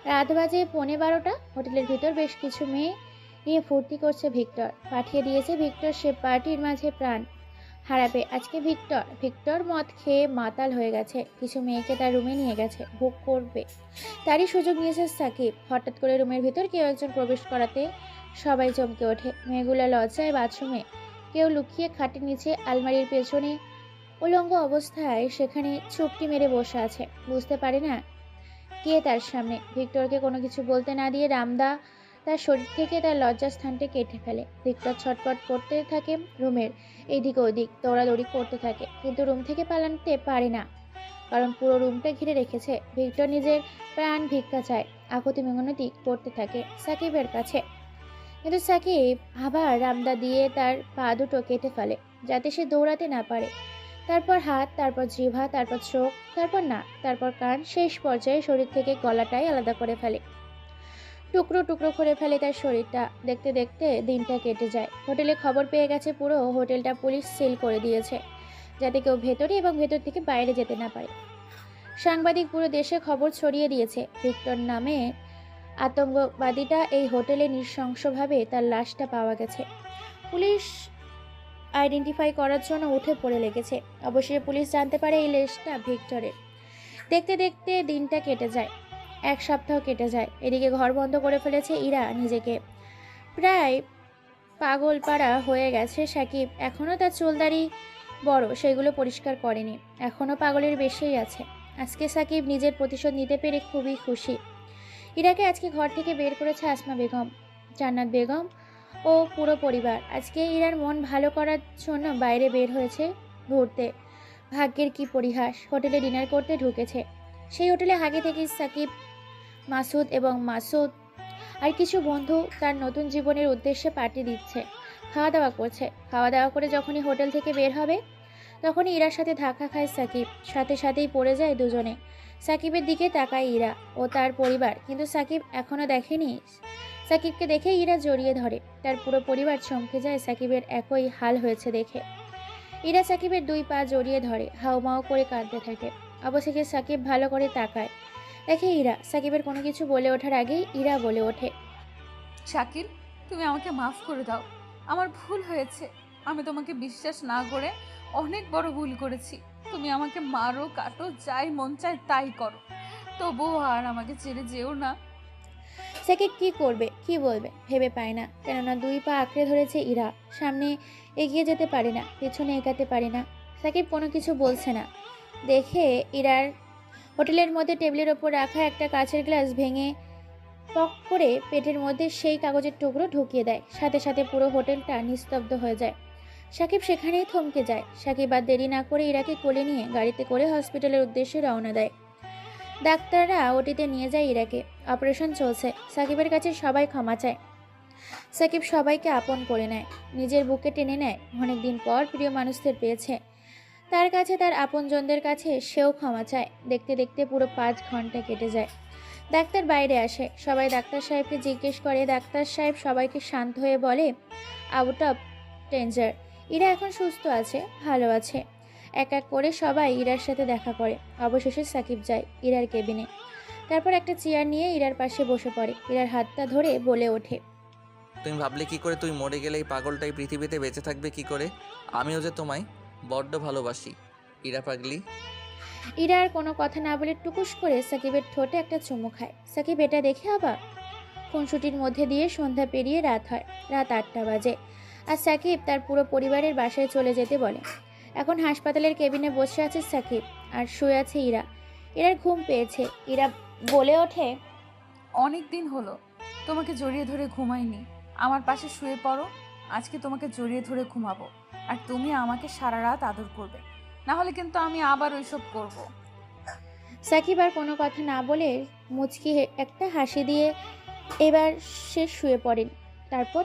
রাত বাজে 11:15। হোটেলের ভিতর বেশ কিছু মেয়ে নিয়ে ফুর্তি করছে ভিক্টর। পাঠিয়ে দিয়েছে ভিক্টর সে পার্টির মাঝে প্রাণ হারাবে আজকে। ভিক্টর মদ খেয়ে মাতাল হয়ে গেছে। কিছু মেয়েকে তার রুমে নিয়ে গেছে, ভোগ করবে। তারই সুযোগ নিয়েছে সাকিব। হঠাৎ করে রুমের ভিতর কেউ একজন প্রবেশ করাতে সবাই চমকে ওঠে। মেয়েগুলো লজ্জায় বাথরুমে, কেউ লুকিয়ে খাটের নিচে, আলমারির পেছনে উলঙ্গ অবস্থায় সেখানে চুপটি মেরে বসে আছে। বুঝতে পারে না কে তার সামনে। ভিক্টরকে কোনো কিছু বলতে না দিয়ে রামদা তার শরীর থেকে তার লজ্জাস্থানটা কেটে ফেলে। ভিক্টর ছটপট করতে থাকে, রুমের এদিক ওদিক দৌড়াদৌড়ি করতে থাকে, কিন্তু রুম থেকে পালাতে পারে না, কারণ পুরো রুমটা ঘিরে রেখেছে। ভিক্টর নিজের প্রাণ ভিক্ষা চায়, আকুতি মিনতি করতে থাকে সাকিবের কাছে, কিন্তু সাকিব আবার রামদা দিয়ে তার পা দুটো কেটে ফেলে যাতে সে দৌড়াতে না পারে। তারপর হাত, তারপর জিহ্বা, তারপর চোখ, তারপর নাক, তারপর কান, শেষ পর্যায়ে শরীর থেকে গলাটাই আলাদা করে ফেলে। টুকরো টুকরো করে ফেলে তার শরীরটা। দেখতে দেখতে দিনটা কেটে যায়। হোটেলে খবর পেয়ে গেছে, পুরো হোটেলটা পুলিশ সিল করে দিয়েছে যাতে কেউ ভেতরে এবং ভেতর থেকে বাইরে যেতে না পারে। সাংবাদিক পুরো দেশে খবর ছড়িয়ে দিয়েছে ভিক্টর নামে আতঙ্কবাদীটা এই হোটেলে নৃশংসভাবে তার লাশটা পাওয়া গেছে। পুলিশ আইডেন্টিফাই করার জন্য উঠে পড়ে লেগেছে। অবশেষে পুলিশ জানতে পারে এই লাশটা ভিক্টরের। দেখতে দেখতে দিনটা কেটে যায়, 1 সপ্তাহ কেটে যায়। এদিকে ঘর বন্ধ করে ফেলেছে ইরা নিজেকে। প্রায় পাগলপাড়া হয়ে গেছে সাকিব। এখনও তার চুলদাড়ি বড়, সেগুলো পরিষ্কার করেনি, এখনও পাগলের বেশেই আছে। আজকে সাকিব নিজের প্রতিশোধ নিতে পেরে খুবই খুশি। ইরাকে আজকে ঘর থেকে বের করেছে আসমা বেগম, জান্নাত বেগম ও পুরো পরিবার। আজকে ইরার মন ভালো করার জন্য বাইরে বের হয়েছে ঘুরতে। ভাগ্যের কি পরিহাস, হোটেলে ডিনার করতে ঢুকেছে। সেই হোটেলে আগে থেকেই সাকিব, মাসুদ এবং মাসুদ আর কিছু বন্ধু তার নতুন জীবনের উদ্দেশ্যে পার্টি দিচ্ছে, খাওয়া দাওয়া করছে। খাওয়া দাওয়া করে যখনই হোটেল থেকে বের হবে তখনই ইরার সাথে ধাক্কা খায় সাকিব। সাথে সাথেই পড়ে যায় দুজনে। সাকিবের দিকে তাকায় ইরা ও তার পরিবার, কিন্তু সাকিব এখনও দেখেনি। সাকিবকে দেখে ইরা জড়িয়ে ধরে। তার পুরো পরিবার চমকে যায় সাকিবের একই হাল হয়েছে দেখে। ইরা সাকিবের 2 পা জড়িয়ে ধরে, হাউমাউ করে কাঁদতে থাকে। অবশেষে সাকিব ভালো করে তাকায়, দেখে ইরা। সাকিবের কোনো কিছু বলে ওঠার আগেই ইরা বলে ওঠে, শাকিল, তুমি আমাকে মাফ করে দাও, আমার ভুল হয়েছে। আমি তোমাকে বিশ্বাস না করে অনেক বড় ভুল করেছি। তুমি আমাকে মারো, কাটো, যাই মন চায় তাই করো, তবুও আর আমাকে ছেড়ে যেও না। সাকিব কি করবে, কি বলবে ভেবে পায় না, কেননা 2 পা আঁকড়ে ধরেছে ইরা। সামনে এগিয়ে যেতে পারে না, পেছনে এগাতে পারে না। সাকিব কোনো কিছু বলছে না, দেখে ইরার হোটেলের মধ্যে টেবিলের ওপর রাখা একটা কাঁচের গ্লাস ভেঙে পক করে পেটের মধ্যে সেই কাগজের টুকরো ঢুকিয়ে দেয়। সাথে সাথে পুরো হোটেলটা নিস্তব্ধ হয়ে যায়। সাকিব সেখানেই থমকে যায়। সাকিব আর দেরি না করে ইরাকে কোলে নিয়ে গাড়িতে করে হসপিটালের উদ্দেশ্যে রওনা দেয়। ডাক্তাররা ওটিতে নিয়ে যায় ইরাকে। অপারেশন চলছে। সাকিবের কাছে সবাই ক্ষমা চায়। সাকিব সবাইকে আপন করে নেয়, নিজের বুকে টেনে নেয়। অনেকদিন পর প্রিয় মানুষদের পেয়েছে, তার কাছে, তার আপনজনদের কাছে সেও ক্ষমা চায়। দেখতে দেখতে পুরো 5 ঘন্টা কেটে যায়। ডাক্তার বাইরে আসে। সবাই ডাক্তার সাহেবকে জিজ্ঞেস করে। ডাক্তার সাহেব সবাইকে শান্ত হয়ে বলে, আউট অফ ডেঞ্জার। ইরা এখন সুস্থ আছে, ভালো আছে। এক এক করে সবাই ইরার সাথে দেখা করে। অবশেষে সাকিব যায় ইরার কেবিনে। তারপর একটা চেয়ার নিয়ে ইরার পাশে বসে পড়ে। ইরার হাতটা ধরে বলে ওঠে, তুমি ভাবলে কি করে তুই মরে গেলে এই পাগলটাই পৃথিবীতে বেঁচে থাকবে কি করে? আমিও যে তোমায় বড্ড ভালোবাসি ইরা পাগলি। ইরা আর কোনো কথা না বলে টুকুস করে সাকিবের ঠোঁটে একটা চুমু খায়। সাকিব এটা দেখে আবার। খুনসুটির মধ্যে দিয়ে সন্ধ্যা পেরিয়ে রাত হয়। রাত 8টা বাজে। আর সাকিব তার পুরো পরিবারের বাসায় চলে যেতে বলে। এখন হাসপাতালের কেবিনে বসে আছে সাকিব আর শুয়ে আছে ইরা। ইরার ঘুম পেয়েছে। ইরা বলে ওঠে, অনেক দিন হলো তোমাকে জড়িয়ে ধরে ঘুমাইনি। আমার পাশে শুয়ে পড়ো, আজকে তোমাকে জড়িয়ে ধরে ঘুমাবো। আর তুমি আমাকে সারা রাত আদর করবে, না হলে কিন্তু আমি আবার ওইসব করব। সাকিব আর কোনো কথা না বলে মুচকি একটা হাসি দিয়ে এবার সে শুয়ে পড়েন। তারপর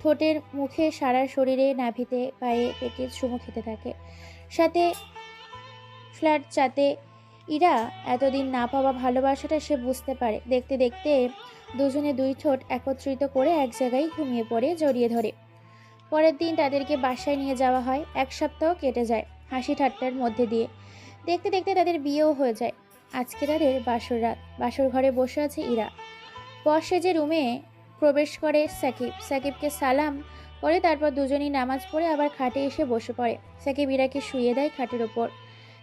ঠোঁটের মুখে সারা শরীরে, নাভিতে, পায়ে, পেটে চুমু খেতে থাকে। সাথে ফ্ল্যাট চাতে ইরা এতদিন না পাওয়া ভালোবাসাটা সে বুঝতে পারে। দেখতে দেখতে দুজনে 2 ঠোঁট একত্রিত করে এক জায়গায় ঘুমিয়ে পড়ে জড়িয়ে ধরে। পরের দিন তাদেরকে বাসায় নিয়ে যাওয়া হয়। 1 সপ্তাহ কেটে যায় হাসি ঠাট্টার মধ্যে দিয়ে। দেখতে দেখতে তাদের বিয়েও হয়ে যায়। আজকে তাদের বাসর রাত। বাসর ঘরে বসে আছে ইরা। বসে যে রুমে প্রবেশ করে সাকিব। সাকিবকে সালাম করে তারপর দুজনেই নামাজ পড়ে আবার খাটে এসে বসে পড়ে। সাকিব ইরাকে শুইয়ে দেয় খাটের ওপর।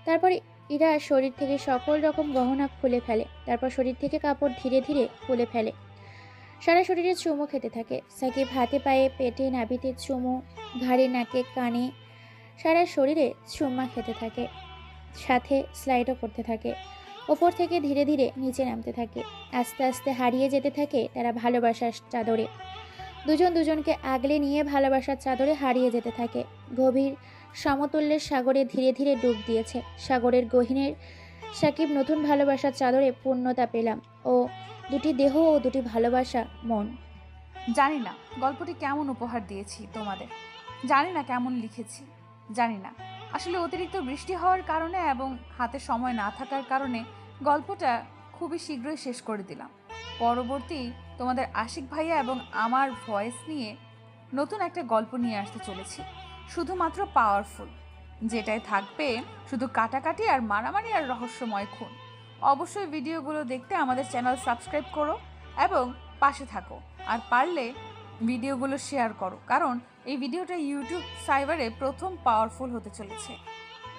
তারপর ইরা শরীর থেকে সকল রকম গহনা খুলে ফেলে। তারপর শরীর থেকে কাপড় ধীরে ধীরে খুলে ফেলে। সারা শরীরে চুমু খেতে থাকে। সাকিব হাতে, পায়ে, পেটে, নাভিতে চুমু, ঘাড়ে, নাকে, কানে, সারা শরীরে চুম্মা খেতে থাকে। সাথে স্লাইডও করতে থাকে। ওপর থেকে ধীরে ধীরে নিচে নামতে থাকে। আস্তে আস্তে হারিয়ে যেতে থাকে তারা ভালোবাসার চাদরে। দুজন দুজনকে আগলে নিয়ে ভালোবাসার চাদরে হারিয়ে যেতে থাকে। গভীর সমতুল্যের সাগরে ধীরে ধীরে ডুব দিয়েছে। সাগরের গহীনের সাকিব নতুন ভালোবাসার চাদরে পূর্ণতা পেলাম। ও 2টি দেহ ও 2টি ভালোবাসা মন। জানি না গল্পটি কেমন উপহার দিয়েছি তোমাদের, জানি না কেমন লিখেছি, জানি না। আসলে অতিরিক্ত বৃষ্টি হওয়ার কারণে এবং হাতে সময় না থাকার কারণে গল্পটা খুবই শীঘ্রই শেষ করে দিলাম। পরবর্তী তোমাদের আশিক ভাইয়া এবং আমার ভয়েস নিয়ে নতুন একটা গল্প নিয়ে আসতে চলেছি, শুধুমাত্র পাওয়ারফুল, যেটাই থাকবে শুধু কাটাকাটি আর মারামারি আর রহস্যময় খুন। অবশ্যই ভিডিওগুলো দেখতে আমাদের চ্যানেল সাবস্ক্রাইব করো এবং পাশে থাকো। আর পারলে ভিডিওগুলো শেয়ার করো, কারণ এই ভিডিওটা ইউটিউব সার্ভারে প্রথম পাওয়ারফুল হতে চলেছে।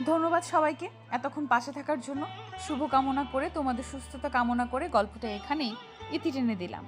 ধন্যবাদ সবাইকে এতক্ষণ পাশে থাকার জন্য। শুভকামনা করে, তোমাদের সুস্থতা কামনা করে গল্পটা এখানেই ইতি টেনে দিলাম।